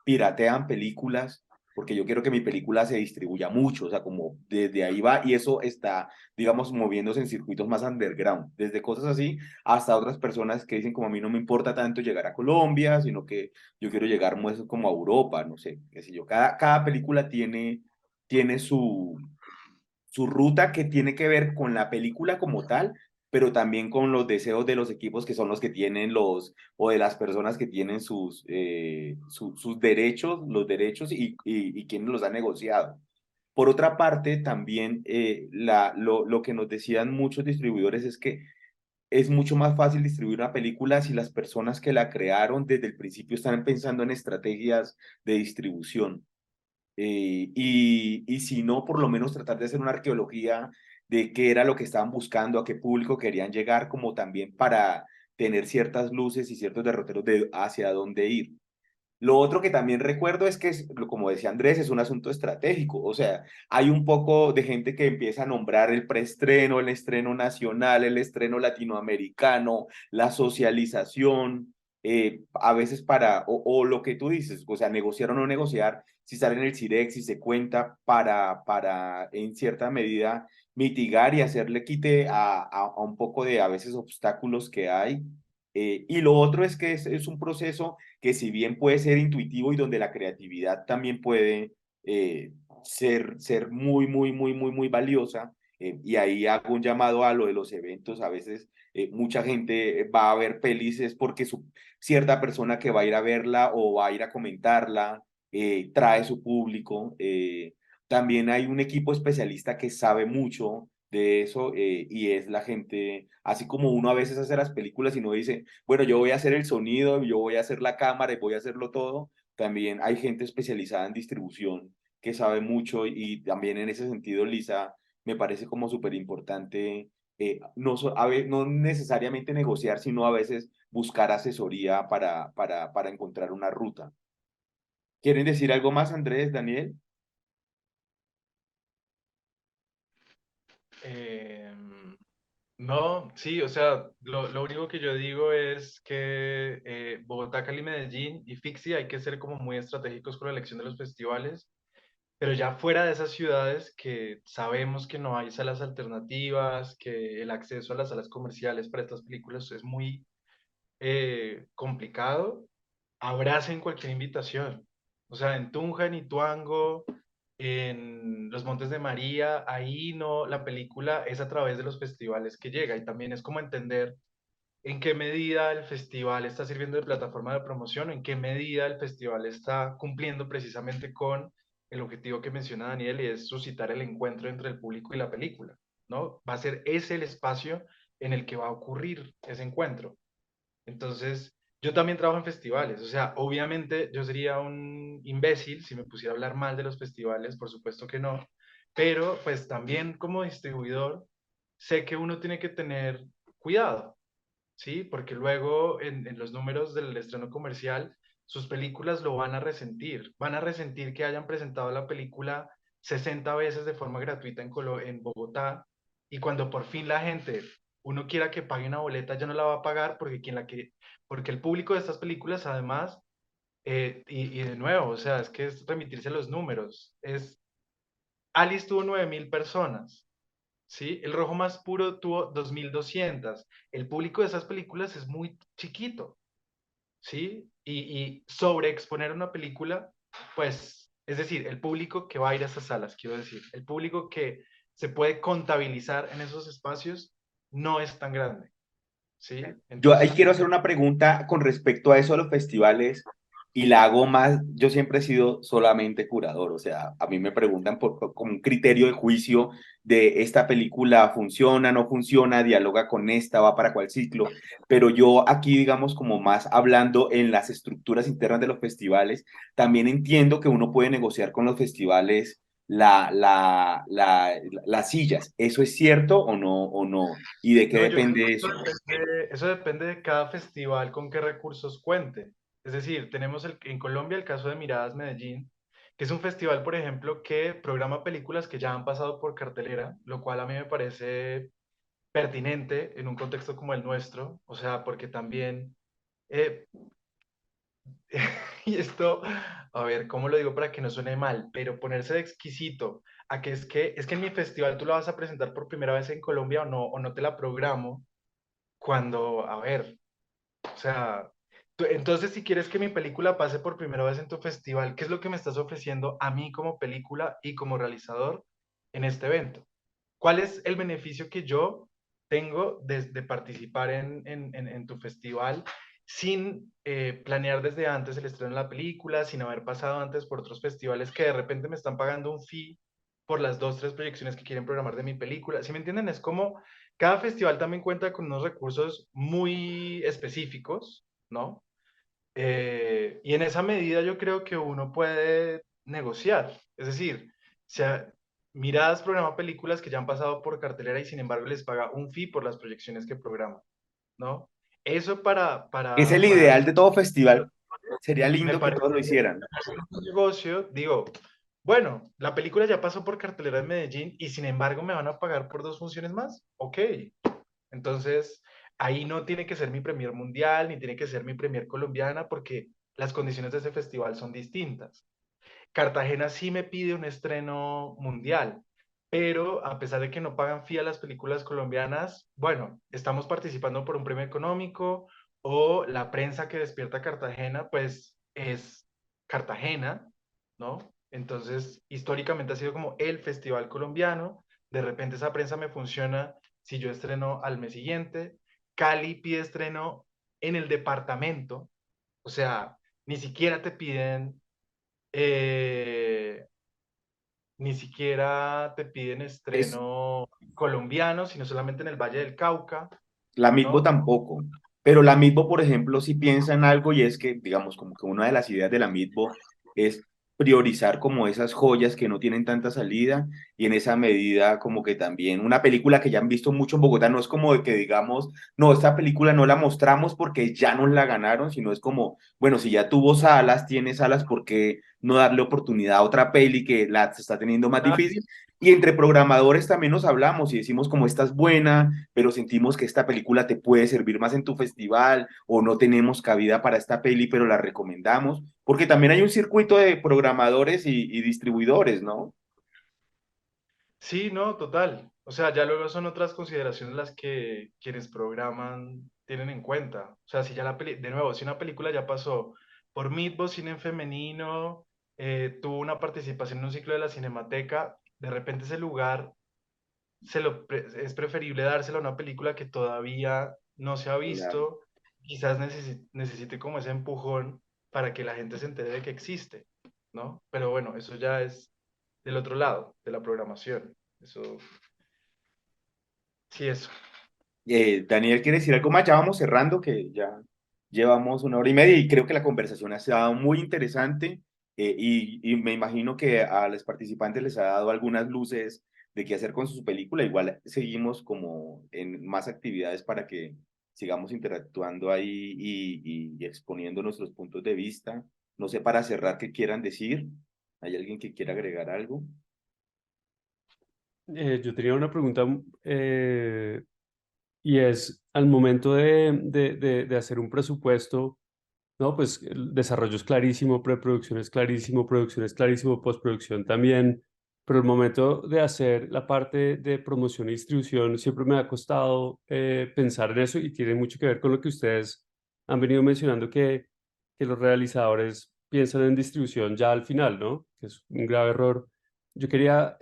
piratean películas, porque yo quiero que mi película se distribuya mucho, o sea, como desde ahí va, y eso está, digamos, moviéndose en circuitos más underground, desde cosas así hasta otras personas que dicen como: a mí no me importa tanto llegar a Colombia, sino que yo quiero llegar más como a Europa, no sé, qué sé yo. Cada película tiene su ruta, que tiene que ver con la película como tal, pero también con los deseos de los equipos, que son los que tienen o de las personas que tienen sus derechos, los derechos y quienes los han negociado. Por otra parte, también lo que nos decían muchos distribuidores es que es mucho más fácil distribuir una película si las personas que la crearon desde el principio están pensando en estrategias de distribución. Y si no, por lo menos tratar de hacer una arqueología de qué era lo que estaban buscando, a qué público querían llegar, como también para tener ciertas luces y ciertos derroteros de hacia dónde ir. Lo otro que también recuerdo es que, como decía Andrés, es un asunto estratégico. O sea, hay un poco de gente que empieza a nombrar el preestreno, el estreno nacional, el estreno latinoamericano, la socialización, a veces o lo que tú dices, o sea, negociar o no negociar, si sale en el CIREX, si se cuenta para en cierta medida mitigar y hacerle quite a un poco de a veces obstáculos que hay. Y lo otro es que es un proceso que, si bien puede ser intuitivo y donde la creatividad también puede ser muy, muy, muy, muy, muy valiosa, y ahí hago un llamado a lo de los eventos. A veces mucha gente va a ver pelis es porque cierta persona que va a ir a verla o va a ir a comentarla trae su público. También hay un equipo especialista que sabe mucho de eso, y es la gente, así como uno a veces hace las películas y no dice: bueno, yo voy a hacer el sonido, yo voy a hacer la cámara y voy a hacerlo todo. También hay gente especializada en distribución que sabe mucho, y también en ese sentido, Lisa, me parece como súper importante, no necesariamente negociar, sino a veces buscar asesoría para encontrar una ruta. ¿Quieren decir algo más, Andrés, Daniel? No, sí, o sea, lo único que yo digo es que Bogotá, Cali, Medellín y Fixi hay que ser como muy estratégicos con la elección de los festivales, pero ya fuera de esas ciudades que sabemos que no hay salas alternativas, que el acceso a las salas comerciales para estas películas es muy complicado, abracen cualquier invitación. O sea, en Tunja, en Ituango, en los Montes de María, ahí no, la película es a través de los festivales que llega y también es como entender en qué medida el festival está sirviendo de plataforma de promoción, en qué medida el festival está cumpliendo precisamente con el objetivo que menciona Daniel y es suscitar el encuentro entre el público y la película, ¿no? Va a ser ese el espacio en el que va a ocurrir ese encuentro. Entonces, yo también trabajo en festivales, o sea, obviamente yo sería un imbécil si me pusiera a hablar mal de los festivales, por supuesto que no, pero pues también como distribuidor sé que uno tiene que tener cuidado, ¿sí? Porque luego en los números del estreno comercial, sus películas lo van a resentir que hayan presentado la película 60 veces de forma gratuita en Bogotá, y cuando por fin la gente, uno quiera que pague una boleta, ya no la va a pagar porque, porque el público de estas películas además, y de nuevo, o sea, es que es remitirse a los números, Alice tuvo 9.000 personas, ¿sí? El Rojo Más Puro tuvo 2.200. El público de esas películas es muy chiquito, ¿sí? Y sobreexponer una película, pues, es decir, el público que va a ir a esas salas, quiero decir, el público que se puede contabilizar en esos espacios no es tan grande, ¿sí? Yo ahí Entonces, quiero hacer una pregunta con respecto a eso de los festivales y la hago más, yo siempre he sido solamente curador, o sea, a mí me preguntan como un criterio de juicio de esta película funciona, no funciona, dialoga con esta, va para cuál ciclo, pero yo aquí, digamos, como más hablando en las estructuras internas de los festivales, también entiendo que uno puede negociar con los festivales las sillas. ¿Eso es cierto o no? ¿Y de qué no, yo creo depende que eso? eso depende de cada festival con qué recursos cuente. Es decir, tenemos en Colombia el caso de Miradas Medellín, que es un festival, por ejemplo, que programa películas que ya han pasado por cartelera, lo cual a mí me parece pertinente en un contexto como el nuestro, o sea, porque también, eh, y esto, a ver, ¿cómo lo digo para que no suene mal? Pero ponerse de exquisito a que es que en mi festival tú la vas a presentar por primera vez en Colombia o no te la programo, cuando, a ver, o sea, entonces si quieres que mi película pase por primera vez en tu festival, ¿qué es lo que me estás ofreciendo a mí como película y como realizador en este evento? ¿Cuál es el beneficio que yo tengo de participar en tu festival sin planear desde antes el estreno de la película, sin haber pasado antes por otros festivales que de repente me están pagando un fee por las 2, 3 proyecciones que quieren programar de mi película? ¿Sí me entienden? Es como cada festival también cuenta con unos recursos muy específicos, ¿no? Y en esa medida yo creo que uno puede negociar. Es decir, sea, Miradas programa películas que ya han pasado por cartelera y sin embargo les paga un fee por las proyecciones que programa, ¿no? Eso Es el para ideal de todo festival. Sería me lindo que parece todos lo hicieran. un negocio. Digo, bueno, la película ya pasó por cartelera en Medellín y sin embargo me van a pagar por 2 funciones más. Ok, entonces, ahí no tiene que ser mi premier mundial, ni tiene que ser mi premier colombiana, porque las condiciones de ese festival son distintas. Cartagena sí me pide un estreno mundial, pero a pesar de que no pagan fee a las películas colombianas, bueno, estamos participando por un premio económico o la prensa que despierta Cartagena, pues es Cartagena, ¿no? Entonces, históricamente ha sido como el festival colombiano. De repente esa prensa me funciona si yo estreno al mes siguiente. Cali pide estreno en el departamento, o sea, ni siquiera te piden eh, ni siquiera te piden Es, estreno colombiano, sino solamente en el Valle del Cauca, la Mitbo ¿no? tampoco. Pero la Mitbo, por ejemplo, sí piensa en algo y es que, digamos, como que una de las ideas de la Mitbo es priorizar como esas joyas que no tienen tanta salida y en esa medida como que también una película que ya han visto mucho en Bogotá no es como de que digamos, no, esta película no la mostramos porque ya nos la ganaron, sino es como, bueno, si ya tuvo salas, tiene salas, ¿por qué no darle oportunidad a otra peli que la se está teniendo más Ah, difícil. Y entre programadores también nos hablamos y decimos como esta es buena, pero sentimos que esta película te puede servir más en tu festival o no tenemos cabida para esta peli, pero la recomendamos, porque también hay un circuito de programadores y distribuidores, ¿no? sí, no, total. O sea, ya luego son otras consideraciones las que quienes programan tienen en cuenta. O sea, si ya la peli, de nuevo, si una película ya pasó por Meatbox Cine en Femenino, tuvo una participación en un ciclo de la Cinemateca, de repente ese lugar es preferible dárselo a una película que todavía no se ha Claro. visto, quizás necesite como ese empujón para que la gente se entere de que existe, ¿no? Pero bueno, eso ya es del otro lado, de la programación. Eso, sí, eso. Daniel, ¿quiere decir algo más? Ya vamos cerrando, que ya llevamos 1 hora y media y creo que la conversación ha estado muy interesante y me imagino que a los participantes les ha dado algunas luces de qué hacer con su película. Igual seguimos como en más actividades para que sigamos interactuando ahí y exponiendo nuestros puntos de vista. No sé, para cerrar, ¿qué quieran decir? ¿Hay alguien que quiera agregar algo? Yo tenía una pregunta y es, al momento de hacer un presupuesto, ¿no? Pues el desarrollo es clarísimo, preproducción es clarísimo, producción es clarísimo, postproducción también, pero el momento de hacer la parte de promoción y distribución siempre me ha costado pensar en eso y tiene mucho que ver con lo que ustedes han venido mencionando, que los realizadores piensan en distribución ya al final, ¿no? Que es un grave error. Yo quería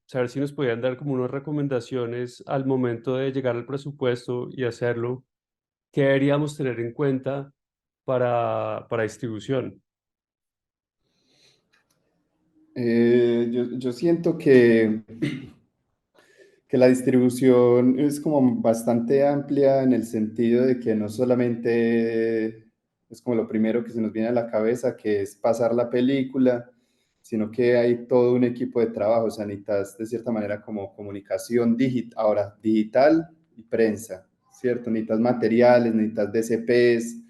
saber si nos podían dar como unas recomendaciones al momento de llegar al presupuesto y hacerlo, qué deberíamos tener en cuenta para distribución. Yo siento que la distribución es como bastante amplia en el sentido de que no solamente es como lo primero que se nos viene a la cabeza, que es pasar la película, sino que hay todo un equipo de trabajo, o sea, necesitas de cierta manera como comunicación ahora digital y prensa, ¿cierto? Necesitas materiales, necesitas DCPs,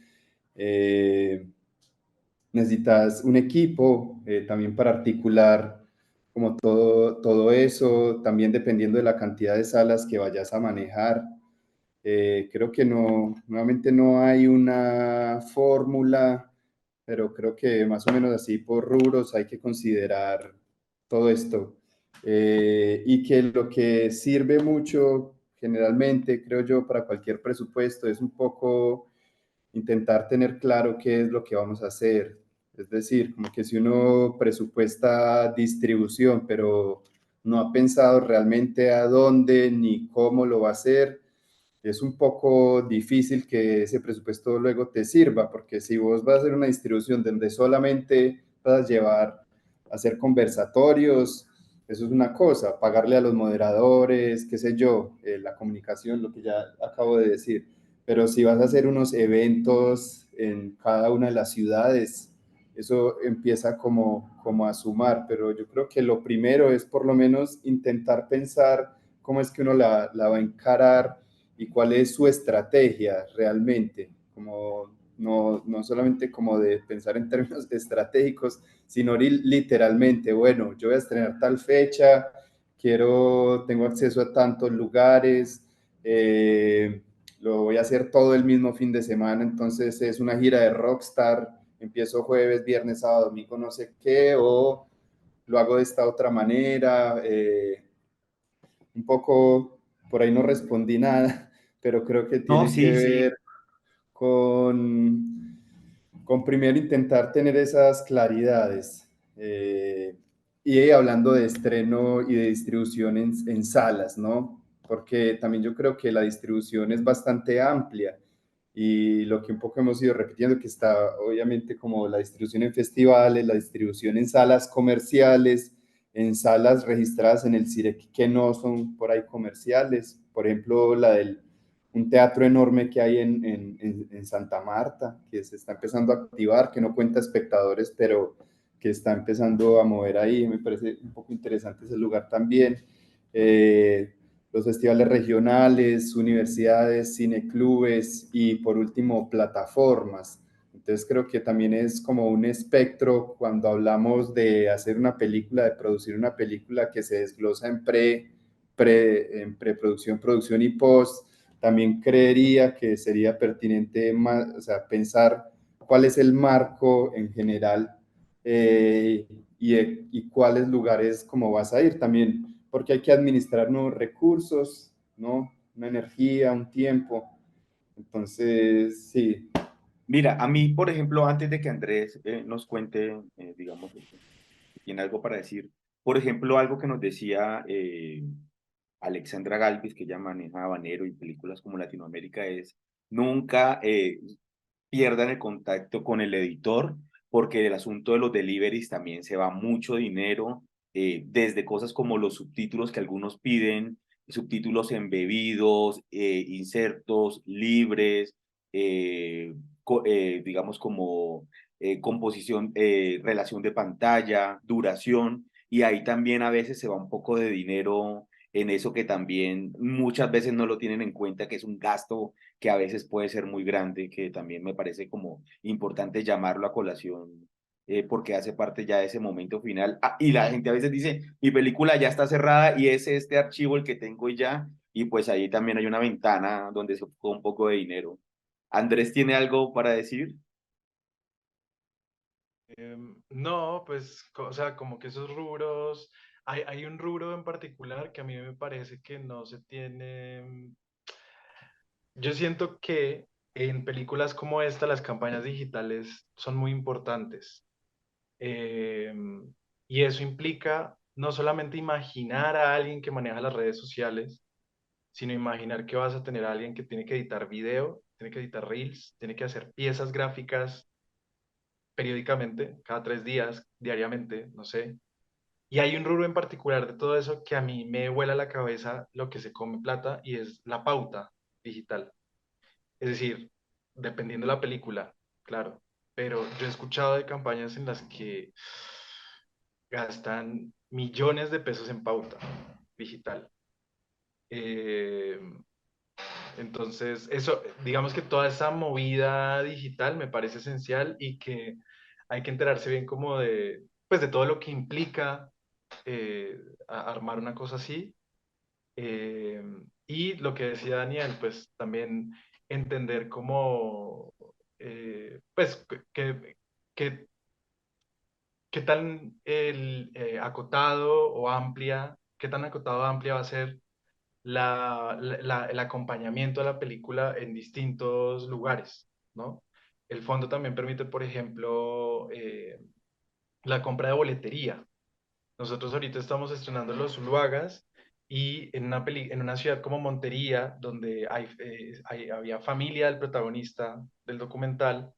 eh, necesitas un equipo también para articular como todo eso, también dependiendo de la cantidad de salas que vayas a manejar. Creo que no, nuevamente no hay una fórmula, pero creo que más o menos así por rubros hay que considerar todo esto. Y que lo que sirve mucho generalmente, creo yo, para cualquier presupuesto es un poco intentar tener claro qué es lo que vamos a hacer. Es decir, como que si uno presupuesta distribución, pero no ha pensado realmente a dónde ni cómo lo va a hacer, es un poco difícil que ese presupuesto luego te sirva, porque si vos vas a hacer una distribución donde solamente vas a llevar a hacer conversatorios, eso es una cosa, pagarle a los moderadores, qué sé yo, la comunicación, lo que ya acabo de decir. Pero si vas a hacer unos eventos en cada una de las ciudades, eso empieza como a sumar, pero yo creo que lo primero es por lo menos intentar pensar cómo es que uno la va a encarar y cuál es su estrategia realmente, como no solamente como de pensar en términos estratégicos, sino literalmente, bueno, yo voy a estrenar tal fecha, tengo acceso a tantos lugares, lo voy a hacer todo el mismo fin de semana, entonces es una gira de rockstar, empiezo jueves, viernes, sábado, domingo, no sé qué, o lo hago de esta otra manera, un poco, por ahí no respondí nada, pero creo que No, tiene que sí, sí. ver con primero intentar tener esas claridades. Y hablando de estreno y de distribución en salas, ¿no? Porque también yo creo que la distribución es bastante amplia y lo que un poco hemos ido repitiendo, que está obviamente como la distribución en festivales, la distribución en salas comerciales, en salas registradas en el CIREC que no son por ahí comerciales, por ejemplo un teatro enorme que hay en Santa Marta, que se está empezando a activar, que no cuenta espectadores, pero que está empezando a mover ahí, me parece un poco interesante ese lugar también. Los festivales regionales, universidades, cineclubes y por último plataformas. Entonces creo que también es como un espectro cuando hablamos de hacer una película, de producir una película que se desglosa en preproducción, producción y post. También creería que sería pertinente más, o sea, pensar cuál es el marco en general y cuáles lugares como vas a ir también, porque hay que administrar nuevos recursos, ¿no? Una energía, un tiempo. Entonces, sí. Mira, a mí, por ejemplo, antes de que Andrés nos cuente, digamos, si tiene algo para decir, por ejemplo, algo que nos decía Alexandra Galvis, que ella maneja Habanero y películas como Latinoamérica, es nunca pierdan el contacto con el editor, porque el asunto de los deliveries también se va mucho dinero, desde cosas como los subtítulos que algunos piden, subtítulos embebidos, insertos libres, digamos como composición, relación de pantalla, duración, y ahí también a veces se va un poco de dinero en eso que también muchas veces no lo tienen en cuenta, que es un gasto que a veces puede ser muy grande, que también me parece como importante llamarlo a colación, porque hace parte ya de ese momento final. Ah, y la gente a veces dice, mi película ya está cerrada y es este archivo el que tengo y ya, y pues ahí también hay una ventana donde se fue un poco de dinero. Andrés, ¿tiene algo para decir? No, pues, o sea, como que esos rubros, hay un rubro en particular que a mí me parece que no se tiene. Yo siento que en películas como esta las campañas digitales son muy importantes. Eh, y eso implica no solamente imaginar a alguien que maneja las redes sociales, sino imaginar que vas a tener a alguien que tiene que editar video, tiene que editar reels, tiene que hacer piezas gráficas periódicamente, cada 3 días, diariamente, no sé. Y hay un rubro en particular de todo eso que a mí me vuela la cabeza lo que se come plata y es la pauta digital. Es decir, dependiendo de la película, claro. Pero yo he escuchado de campañas en las que gastan millones de pesos en pauta digital. Eh, entonces, eso, digamos que toda esa movida digital me parece esencial y que hay que enterarse bien como de, pues, de todo lo que implica armar una cosa así. Eh, y lo que decía Daniel, pues también entender cómo, pues, que, qué tan acotado o amplia, qué tan acotado o amplia va a ser el acompañamiento a la película en distintos lugares, ¿no? El fondo también permite, por ejemplo, la compra de boletería. Nosotros ahorita estamos estrenando Los Zuluagas y en una ciudad como Montería, donde había familia del protagonista del documental,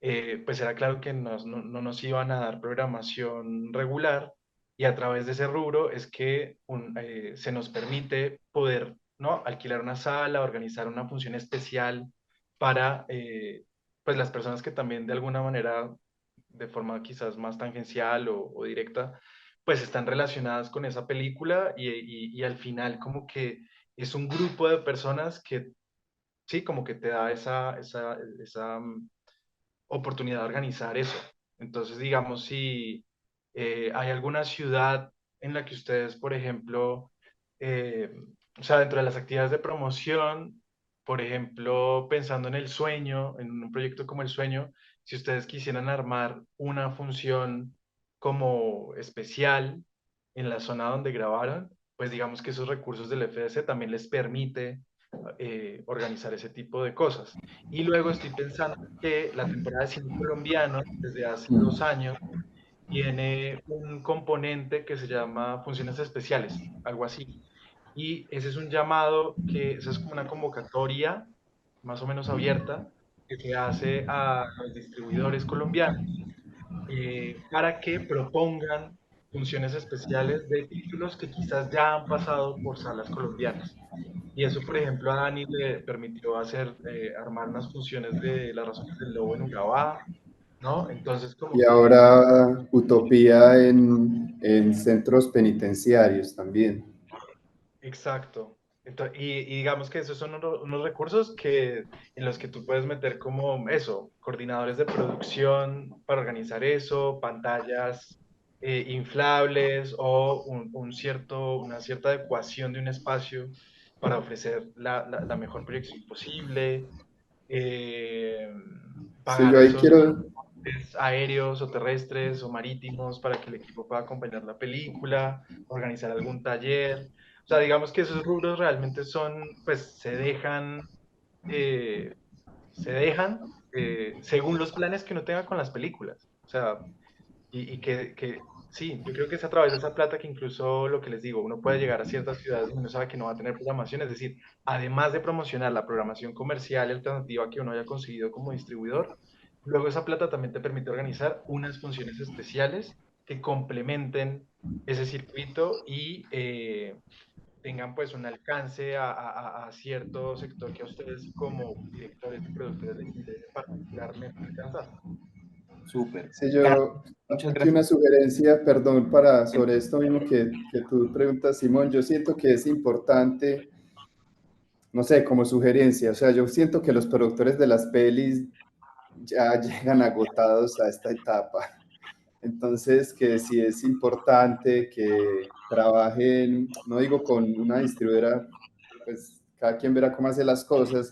pues era claro que no nos iban a dar programación regular y a través de ese rubro es que se nos permite poder, ¿no?, alquilar una sala, organizar una función especial para pues las personas que también de alguna manera, de forma quizás más tangencial o directa, pues están relacionadas con esa película y al final como que es un grupo de personas que sí, como que te da esa oportunidad de organizar eso. Entonces, digamos, si hay alguna ciudad en la que ustedes, por ejemplo, eh, o sea, dentro de las actividades de promoción, por ejemplo, pensando en El Sueño, en un proyecto como El Sueño, si ustedes quisieran armar una función como especial en la zona donde grabaron, pues digamos que esos recursos del FDC también les permite organizar ese tipo de cosas. Y luego estoy pensando que la temporada de cine colombiano, desde hace 2 años, tiene un componente que se llama funciones especiales, algo así. Y ese es un llamado eso es como una convocatoria más o menos abierta que se hace a los distribuidores colombianos para que propongan funciones especiales de títulos que quizás ya han pasado por salas colombianas. Y eso, por ejemplo, a Dani le permitió armar unas funciones de Las Razones del Lobo en Urabá, ¿no? Entonces, como Y que, ahora utopía en centros penitenciarios también. exacto, Y digamos que esos son unos recursos en los que tú puedes meter como eso, coordinadores de producción para organizar eso, pantallas inflables o una cierta adecuación de un espacio para ofrecer la mejor proyección posible, eh, Sí, yo pagar ahí esos quiero, aéreos o terrestres o marítimos para que el equipo pueda acompañar la película, organizar algún taller. O sea, digamos que esos rubros realmente son, pues eh, se dejan según los planes que uno tenga con las películas. O sea, sí, yo creo que es a través de esa plata que incluso lo que les digo, uno puede llegar a ciertas ciudades donde uno sabe que no va a tener programación, es decir, además de promocionar la programación comercial y alternativa que uno haya conseguido como distribuidor, luego esa plata también te permite organizar unas funciones especiales que complementen ese circuito y tengan pues un alcance a cierto sector que a ustedes como directores y productores les interese particularmente alcanzar. Súper. sí, Carlos, yo, muchas aquí una gracias. sugerencia, perdón, sobre esto mismo que tú preguntas, Simón, yo siento que es importante, no sé, como sugerencia, o sea, yo siento que los productores de las pelis ya llegan agotados a esta etapa. Entonces, que sí es importante que trabajen, no digo con una distribuidora, pues cada quien verá cómo hace las cosas,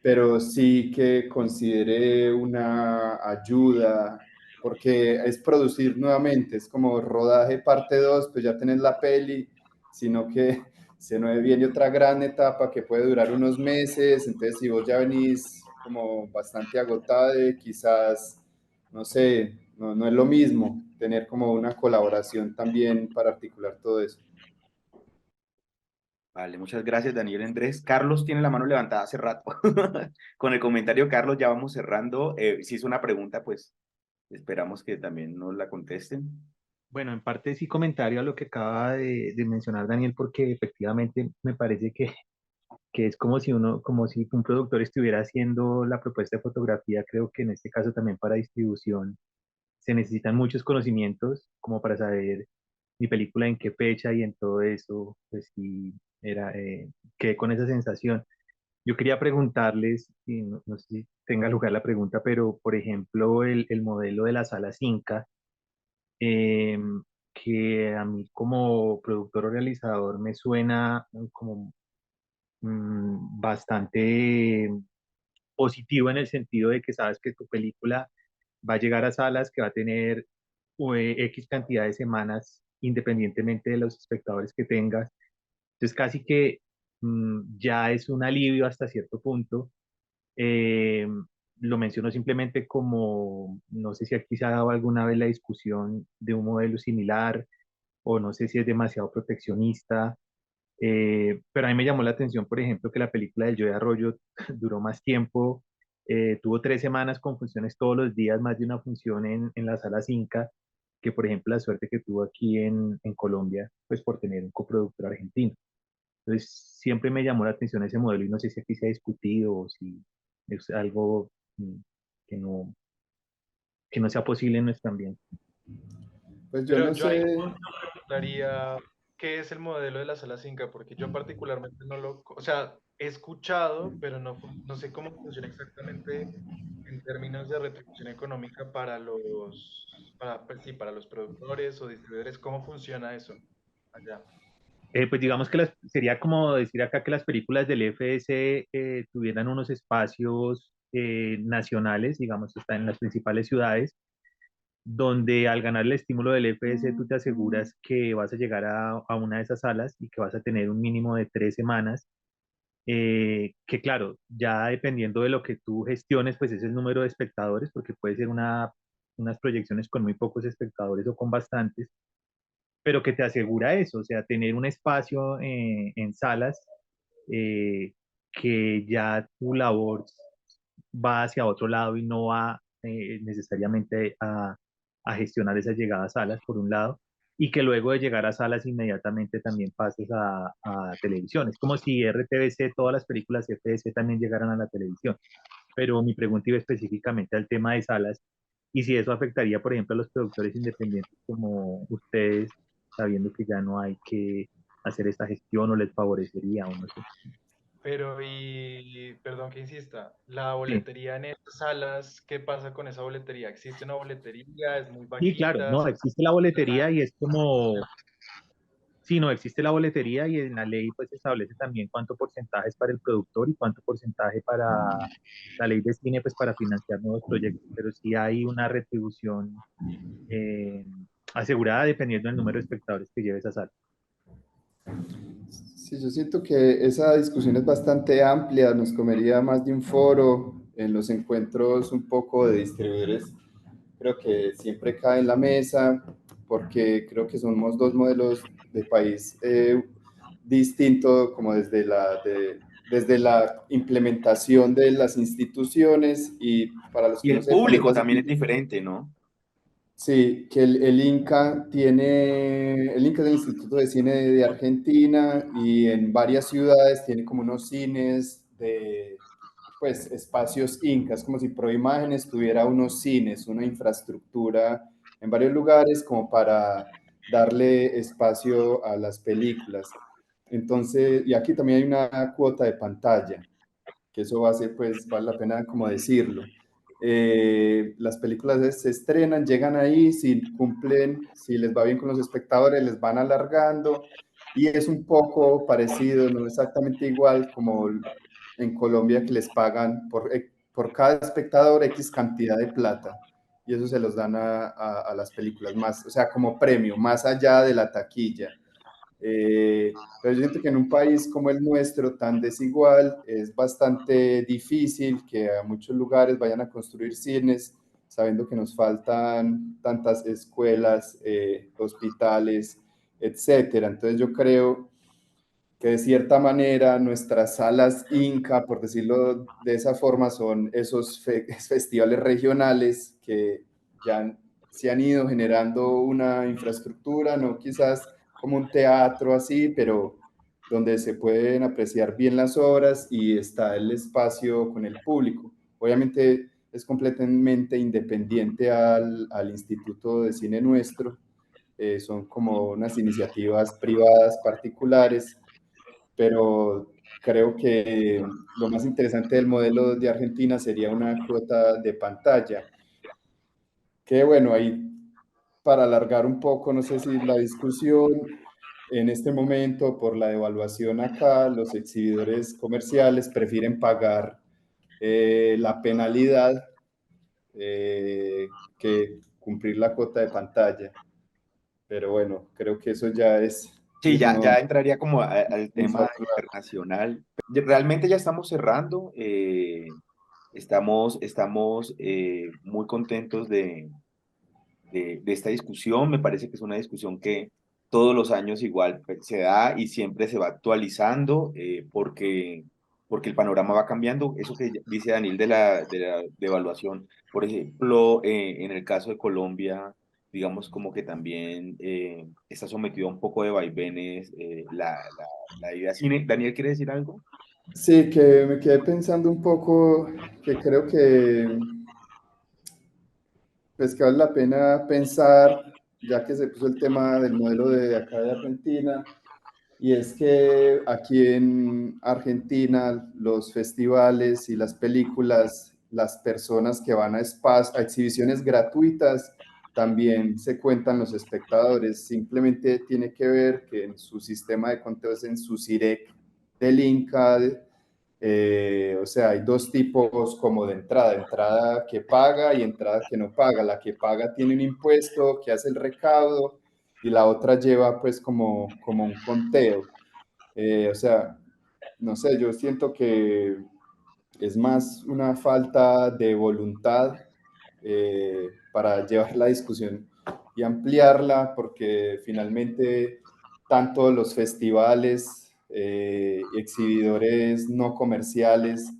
pero sí que considere una ayuda, porque es producir nuevamente, es como rodaje parte 2 pues ya tenés la peli, sino que se nos viene otra gran etapa que puede durar unos meses, entonces si vos ya venís como bastante agotada, quizás, no sé, no es lo mismo tener como una colaboración también para articular todo eso. Vale, muchas gracias, Daniel Andrés. Carlos tiene la mano levantada hace rato. Con el comentario, Carlos, ya vamos cerrando. Si hizo una pregunta, pues esperamos que también nos la contesten. Bueno, en parte sí comentario a lo que acaba de mencionar Daniel, porque efectivamente me parece que es como si como si un productor estuviera haciendo la propuesta de fotografía. Creo que en este caso también para distribución se necesitan muchos conocimientos como para saber mi película en qué fecha y en todo eso, pues sí, quedé con esa sensación. Yo quería preguntarles, y no sé si tenga lugar la pregunta, pero por ejemplo, el modelo de la sala Inca, eh, que a mí como productor o realizador me suena como bastante positivo en el sentido de que sabes que tu película va a llegar a salas, que va a tener X cantidad de semanas independientemente de los espectadores que tengas. Entonces casi que ya es un alivio hasta cierto punto. Eh, lo menciono simplemente como, no sé si aquí se ha dado alguna vez la discusión de un modelo similar o no sé si es demasiado proteccionista, pero a mí me llamó la atención, por ejemplo, que la película del Joe Arroyo duró más tiempo, tuvo 3 semanas con funciones todos los días, más de una función en la sala Inca, que por ejemplo la suerte que tuvo aquí en Colombia, pues por tener un coproductor argentino. Entonces siempre me llamó la atención ese modelo y no sé si aquí se ha discutido o si es algo mm, que que no sea posible en nuestro ambiente. Pues yo Pero no yo ahí sé, preguntaría, ¿qué es el modelo de la sala Cinca? Porque yo particularmente no o sea, he escuchado, pero no sé cómo funciona exactamente en términos de retribución económica pues sí, para los productores o distribuidores, ¿cómo funciona eso allá? Pues digamos que sería como decir acá que las películas del FS tuvieran unos espacios nacionales, digamos, están en las principales ciudades, donde al ganar el estímulo del FS tú te aseguras que vas a llegar a una de esas salas y que vas a tener un mínimo de 3 semanas, que claro, ya dependiendo de lo que tú gestiones, pues es el número de espectadores, porque puede ser unas proyecciones con muy pocos espectadores o con bastantes, pero que te asegura eso, o sea, tener un espacio en salas, eh, que ya tu labor va hacia otro lado y no va necesariamente a gestionar esas llegadas a salas, por un lado, y que luego de llegar a salas inmediatamente también pases a televisión. Es como si RTBC, todas las películas FS también llegaran a la televisión, pero mi pregunta iba específicamente al tema de salas y si eso afectaría, por ejemplo, a los productores independientes como ustedes, sabiendo que ya no hay que hacer esta gestión o les favorecería o no sé. Pero, y perdón que insista, la Sí. boletería en esas salas, ¿qué pasa con esa boletería? ¿Existe una boletería? ¿Es muy Sí, claro, bajita? no, existe la boletería y es como, sí, no, existe la boletería y en la ley pues se establece también cuánto porcentaje es para el productor y cuánto porcentaje para la ley de cine pues para financiar nuevos proyectos, pero sí hay una retribución eh, asegurada dependiendo del número de espectadores que lleve esa sala. Sí, yo siento que esa discusión es bastante amplia, nos comería más de un foro en los encuentros un poco de distribuidores. Creo que siempre cae en la mesa porque creo que somos dos modelos de país distintos, como desde la implementación de las instituciones y para los Y que no el sepan, es público también es básicamente. diferente, ¿no? Sí, que el Inca el Inca es el Instituto de Cine de Argentina y en varias ciudades tiene como unos cines de, pues, espacios incas, como si Proimágenes tuviera unos cines, una infraestructura en varios lugares como para darle espacio a las películas. Entonces, y aquí también hay una cuota de pantalla que eso hace, pues, vale la pena como decirlo. Las películas se estrenan, llegan ahí, si cumplen, si les va bien con los espectadores, les van alargando y es un poco parecido, no exactamente igual como en Colombia que les pagan por cada espectador X cantidad de plata y eso se los dan a las películas más, o sea, como premio, más allá de la taquilla. Pero yo siento que en un país como el nuestro, tan desigual, es bastante difícil que a muchos lugares vayan a construir cines, sabiendo que nos faltan tantas escuelas, hospitales, etcétera. Entonces yo creo que de cierta manera nuestras salas Inca, por decirlo de esa forma, son esos festivales regionales que ya se han ido generando una infraestructura, no quizás como un teatro así, pero donde se pueden apreciar bien las obras y está el espacio con el público. Obviamente es completamente independiente al Instituto de Cine Nuestro, son como unas iniciativas privadas particulares, pero creo que lo más interesante del modelo de Argentina sería una cuota de pantalla. Que bueno, ahí para alargar un poco, no sé si la discusión en este momento por la devaluación acá, los exhibidores comerciales prefieren pagar la penalidad que cumplir la cuota de pantalla. Pero bueno, creo que eso ya es Sí, irnos ya entraría como al muy tema factual. internacional. Realmente ya estamos cerrando. Estamos muy contentos de esta discusión. Me parece que es una discusión que todos los años igual pues, se da y siempre se va actualizando porque el panorama va cambiando. Eso que dice Daniel de la devaluación, por ejemplo, en el caso de Colombia, digamos como que también está sometido a un poco de vaivenes la idea cine. Daniel, ¿quiere decir algo? Sí, que me quedé pensando un poco que creo que pues que vale la pena pensar, ya que se puso el tema del modelo de acá de Argentina, y es que aquí en Argentina los festivales y las películas, las personas que van a exhibiciones gratuitas, también se cuentan los espectadores. Simplemente tiene que ver que en su sistema de conteos, en su CIREC del Inca, o sea, hay dos tipos como de entrada que paga y entrada que no paga. La que paga tiene un impuesto que hace el recaudo y la otra lleva pues como un conteo. O sea, no sé, yo siento que es más una falta de voluntad para llevar la discusión y ampliarla, porque finalmente tanto los festivales, exhibidores no comerciales,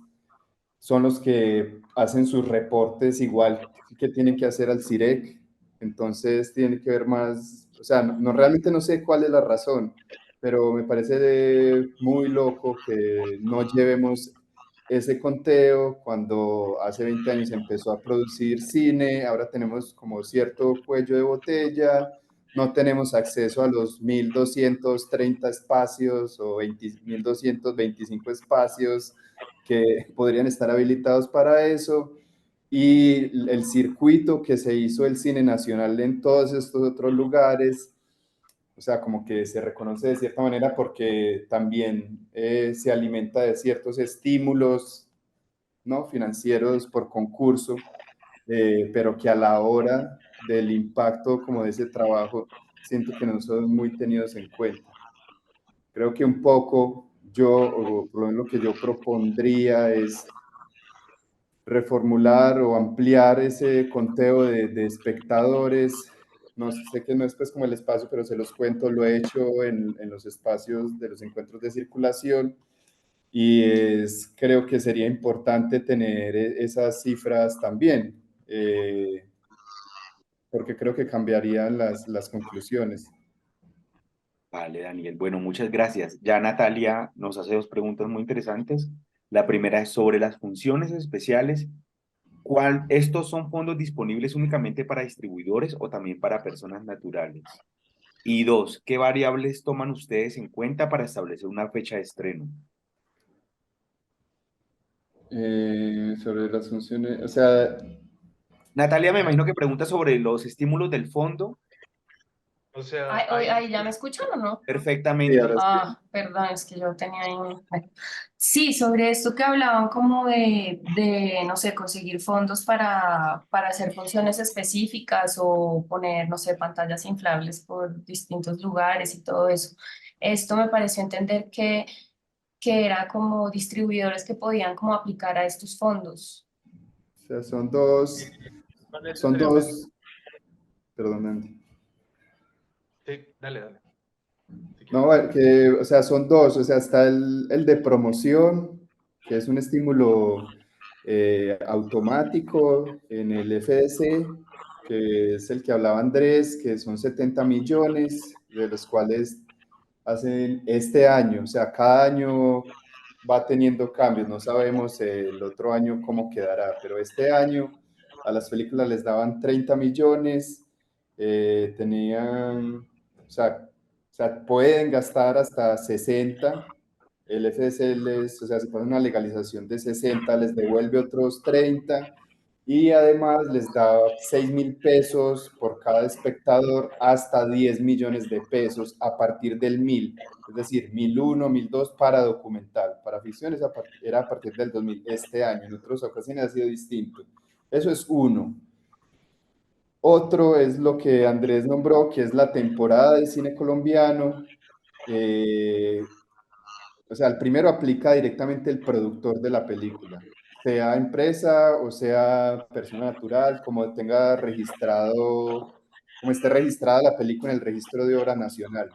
son los que hacen sus reportes igual que tienen que hacer al CIREC, entonces tiene que ver más, o sea, realmente no sé cuál es la razón, pero me parece muy loco que no llevemos ese conteo cuando hace 20 años empezó a producir cine, ahora tenemos como cierto cuello de botella, no tenemos acceso a los 1.230 espacios o 1.225 espacios que podrían estar habilitados para eso. Y el circuito que se hizo el Cine Nacional en todos estos otros lugares, o sea, como que se reconoce de cierta manera porque también se alimenta de ciertos estímulos, ¿no?, financieros por concurso, pero que a la hora del impacto como de ese trabajo, siento que no son muy tenidos en cuenta. Creo que un poco yo, o por lo menos lo que yo propondría es reformular o ampliar ese conteo de espectadores. No sé que no es pues como el espacio, pero se los cuento, lo he hecho en los espacios de los encuentros de circulación y creo que sería importante tener esas cifras también, porque creo que cambiarían las conclusiones. Vale, Daniel. Bueno, muchas gracias. Ya Natalia nos hace dos preguntas muy interesantes. La primera es sobre las funciones especiales. ¿Estos son fondos disponibles únicamente para distribuidores o también para personas naturales? Y dos, ¿qué variables toman ustedes en cuenta para establecer una fecha de estreno? Sobre las funciones, o sea, Natalia, me imagino que pregunta sobre los estímulos del fondo. O sea, Ay, ¿ya me escuchan o no? sí, Perfectamente. ahora sí. Ah, perdón, es que yo tenía ahí bueno. Sí, sobre esto que hablaban como no sé, conseguir fondos para hacer funciones específicas o poner, no sé, pantallas inflables por distintos lugares y todo eso. Esto me pareció entender que era como distribuidores que podían como aplicar a estos fondos. O sea, son sería dos, perdón, Andy. Sí, dale, dale. Si quieres. No, o sea, son dos, o sea, está el de promoción, que es un estímulo automático en el FDC, que es el que hablaba Andrés, que son 70 millones, de los cuales hacen este año, o sea, cada año va teniendo cambios, no sabemos el otro año cómo quedará, pero este año a las películas les daban 30 millones, tenían, o sea, pueden gastar hasta 60, el FDC o sea, si pasa una legalización de 60, les devuelve otros 30 y además les da 6.000 pesos por cada espectador hasta 10 millones de pesos a partir del 1.000, es decir, 1.001, 1.002 para documental. Para ficción era a partir del 2000. Este año, en otras ocasiones ha sido distinto. Eso es uno. Otro es lo que Andrés nombró, que es la temporada de cine colombiano. O sea, el primero aplica directamente el productor de la película, sea empresa o sea persona natural, como tenga registrado, como esté registrada la película en el registro de obra nacional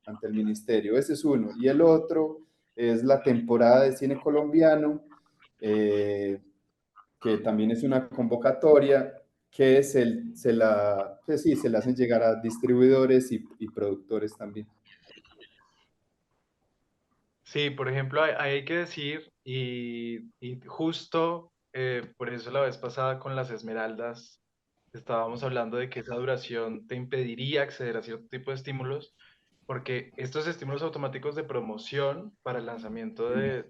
ante el ministerio. Ese es uno. Y el otro es la temporada de cine colombiano, que también es una convocatoria que pues sí, se la hacen llegar a distribuidores y productores también. Sí, por ejemplo, hay que decir, y justo por eso la vez pasada con las Esmeraldas estábamos hablando de que esa duración te impediría acceder a cierto tipo de estímulos, porque estos estímulos automáticos de promoción para el lanzamiento de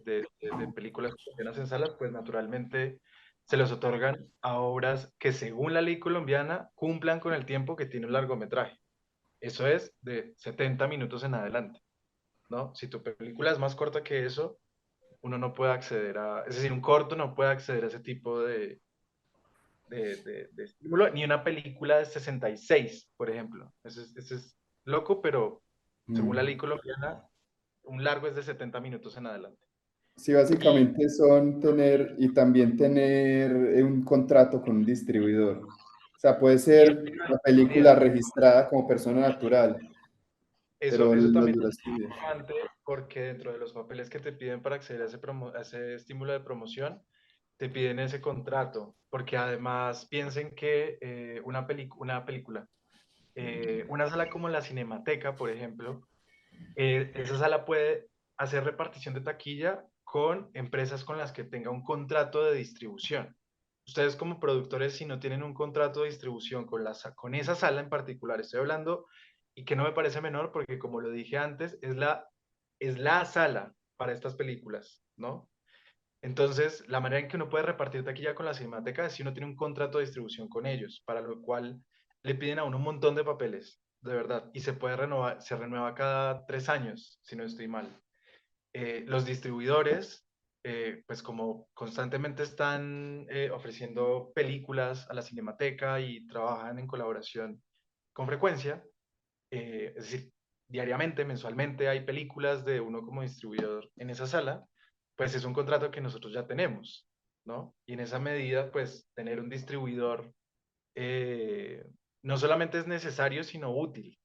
películas colombianas en salas, pues naturalmente se los otorgan a obras que según la ley colombiana cumplan con el tiempo que tiene un largometraje. Eso es de 70 minutos en adelante, ¿no? Si tu película es más corta que eso, uno no puede acceder es decir, un corto no puede acceder a ese tipo de estímulo, ni una película de 66, por ejemplo. Eso es loco, pero según la ley colombiana, un largo es de 70 minutos en adelante. Sí, básicamente son y también tener un contrato con un distribuidor. O sea, puede Y ser una película registrada como persona natural, pero eso la también es duración. importante porque dentro de los papeles que te piden para acceder a ese estímulo de promoción, te piden ese contrato, porque además piensen que una película, una sala como la Cinemateca, por ejemplo, esa sala puede hacer repartición de taquilla con empresas con las que tenga un contrato de distribución. ustedes como productores, si no tienen un contrato de distribución con esa sala en particular, estoy hablando, y que no me parece menor, porque como lo dije antes, es la sala para estas películas, ¿no? Entonces, la manera en que uno puede repartir taquilla con la Cinemateca es si uno tiene un contrato de distribución con ellos, para lo cual le piden a uno un montón de papeles, de verdad, y se puede renovar, se renueva cada 3 años, si no estoy mal. Los distribuidores, pues como constantemente están ofreciendo películas a la Cinemateca y trabajan en colaboración con frecuencia, es decir, diariamente, mensualmente hay películas de uno como distribuidor en esa sala, pues es un contrato que nosotros ya tenemos, ¿no? Y en esa medida, pues tener un distribuidor eh, no solamente es necesario, sino útil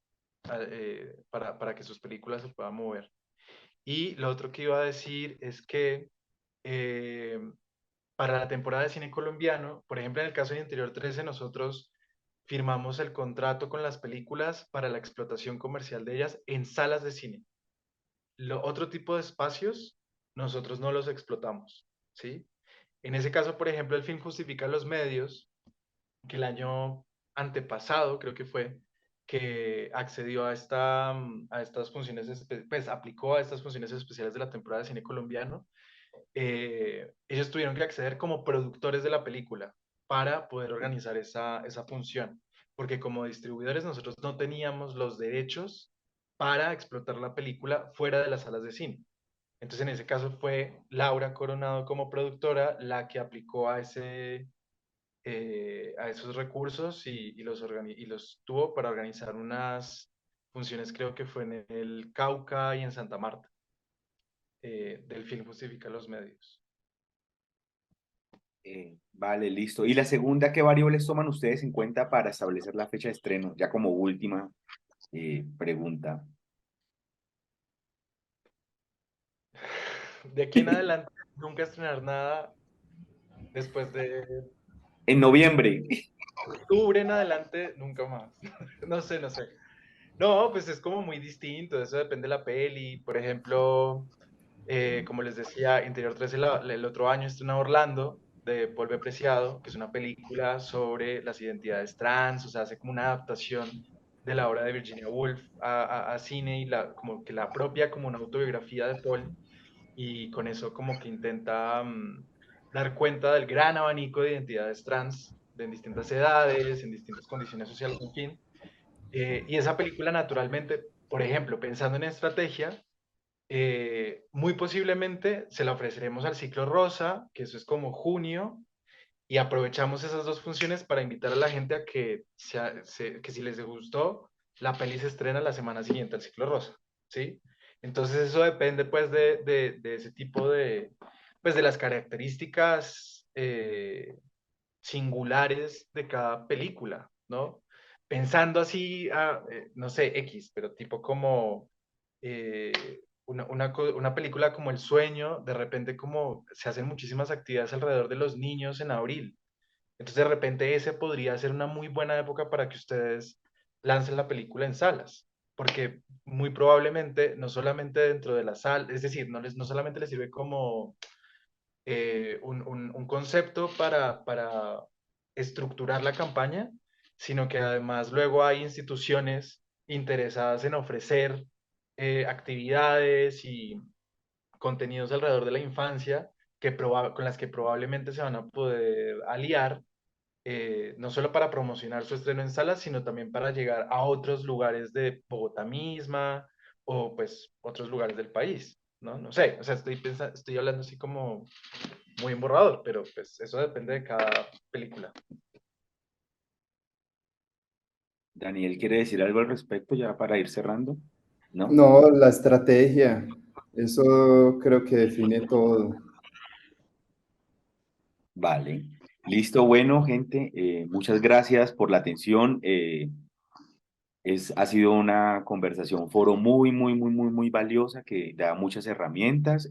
para que sus películas se puedan mover. Y lo otro que iba a decir es que eh, para la temporada de cine colombiano, por ejemplo, en el caso de Interior 13, nosotros firmamos el contrato con las películas para la explotación comercial de ellas en salas de cine. Otro tipo de espacios, nosotros no los explotamos, ¿sí? En ese caso, por ejemplo, el film justifica los medios, que el año antepasado, creo que fue, que accedió a estas funciones, pues aplicó a estas funciones especiales de la temporada de cine colombiano. Ellos tuvieron que acceder como productores de la película para poder organizar esa función, porque como distribuidores nosotros no teníamos los derechos para explotar la película fuera de las salas de cine. Entonces en ese caso fue Laura Coronado como productora la que aplicó a esos recursos y los tuvo para organizar unas funciones, creo que fue en el Cauca y en Santa Marta, del film Justifica los Medios. Vale, listo. Y la segunda, ¿qué variables toman ustedes en cuenta para establecer la fecha de estreno? Ya como última pregunta. De aquí en adelante, nunca estrenar nada después de En noviembre. octubre en adelante, nunca más. No sé, no sé. No, pues es como muy distinto, eso depende de la peli. Por ejemplo, como les decía, Interior 13 el otro año estrena Orlando de Paul B. Preciado, que es una película sobre las identidades trans, o sea, hace como una adaptación de la obra de Virginia Woolf a cine y como que la apropia como una autobiografía de Paul y con eso como que intenta dar cuenta del gran abanico de identidades trans en distintas edades, en distintas condiciones sociales, en fin. Y esa película naturalmente, por ejemplo, pensando en estrategia, muy posiblemente se la ofreceremos al Ciclo Rosa, que eso es como junio, y aprovechamos esas dos funciones para invitar a la gente a que, que si les gustó, la peli se estrena la semana siguiente al Ciclo Rosa, ¿sí? Entonces eso depende pues de ese tipo pues de las características singulares de cada película, ¿no? Pensando así, no sé, X, pero tipo como eh, una película como El Sueño, de repente como se hacen muchísimas actividades alrededor de los niños en abril. Entonces de repente ese podría ser una muy buena época para que ustedes lancen la película en salas, porque muy probablemente no solamente dentro de la sala, es decir, no solamente les sirve como un concepto para estructurar la campaña, sino que además luego hay instituciones interesadas en ofrecer actividades y contenidos alrededor de la infancia con las que probablemente se van a poder aliar, no solo para promocionar su estreno en salas, sino también para llegar a otros lugares de Bogotá misma o pues otros lugares del país, ¿no? No sé, o sea, estoy hablando así como muy emborrador, pero pues eso depende de cada película. Daniel, ¿quiere decir algo al respecto ya para ir cerrando? ¿No? No, la estrategia, eso creo que define todo. Vale. Listo, bueno, gente, muchas gracias por la atención. Ha sido una conversación, foro muy valiosa que da muchas herramientas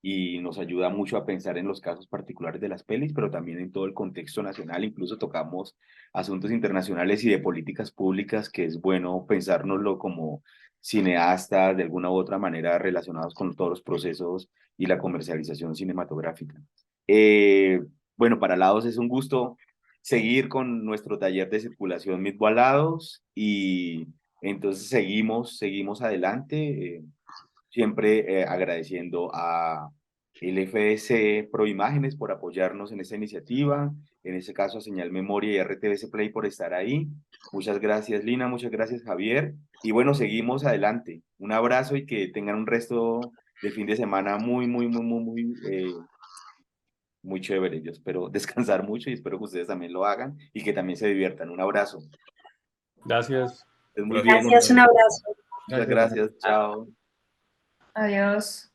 y nos ayuda mucho a pensar en los casos particulares de las pelis, pero también en todo el contexto nacional. Incluso tocamos asuntos internacionales y de políticas públicas, que es bueno pensárnoslo como cineastas de alguna u otra manera relacionados con todos los procesos y la comercialización cinematográfica. Bueno, para Lados es un gusto seguir con nuestro taller de circulación Misbo Lados y entonces seguimos adelante, siempre agradeciendo a el FS Proimágenes por apoyarnos en esta iniciativa, en este caso a Señal Memoria y RTBC Play por estar ahí. Muchas gracias, Lina, muchas gracias, Javier. Y bueno, seguimos adelante. Un abrazo y que tengan un resto de fin de semana muy chévere. Yo espero descansar mucho y espero que ustedes también lo hagan y que también se diviertan. Un abrazo. Gracias. Es muy bien. Gracias, un abrazo. Muchas gracias. Chao. Adiós.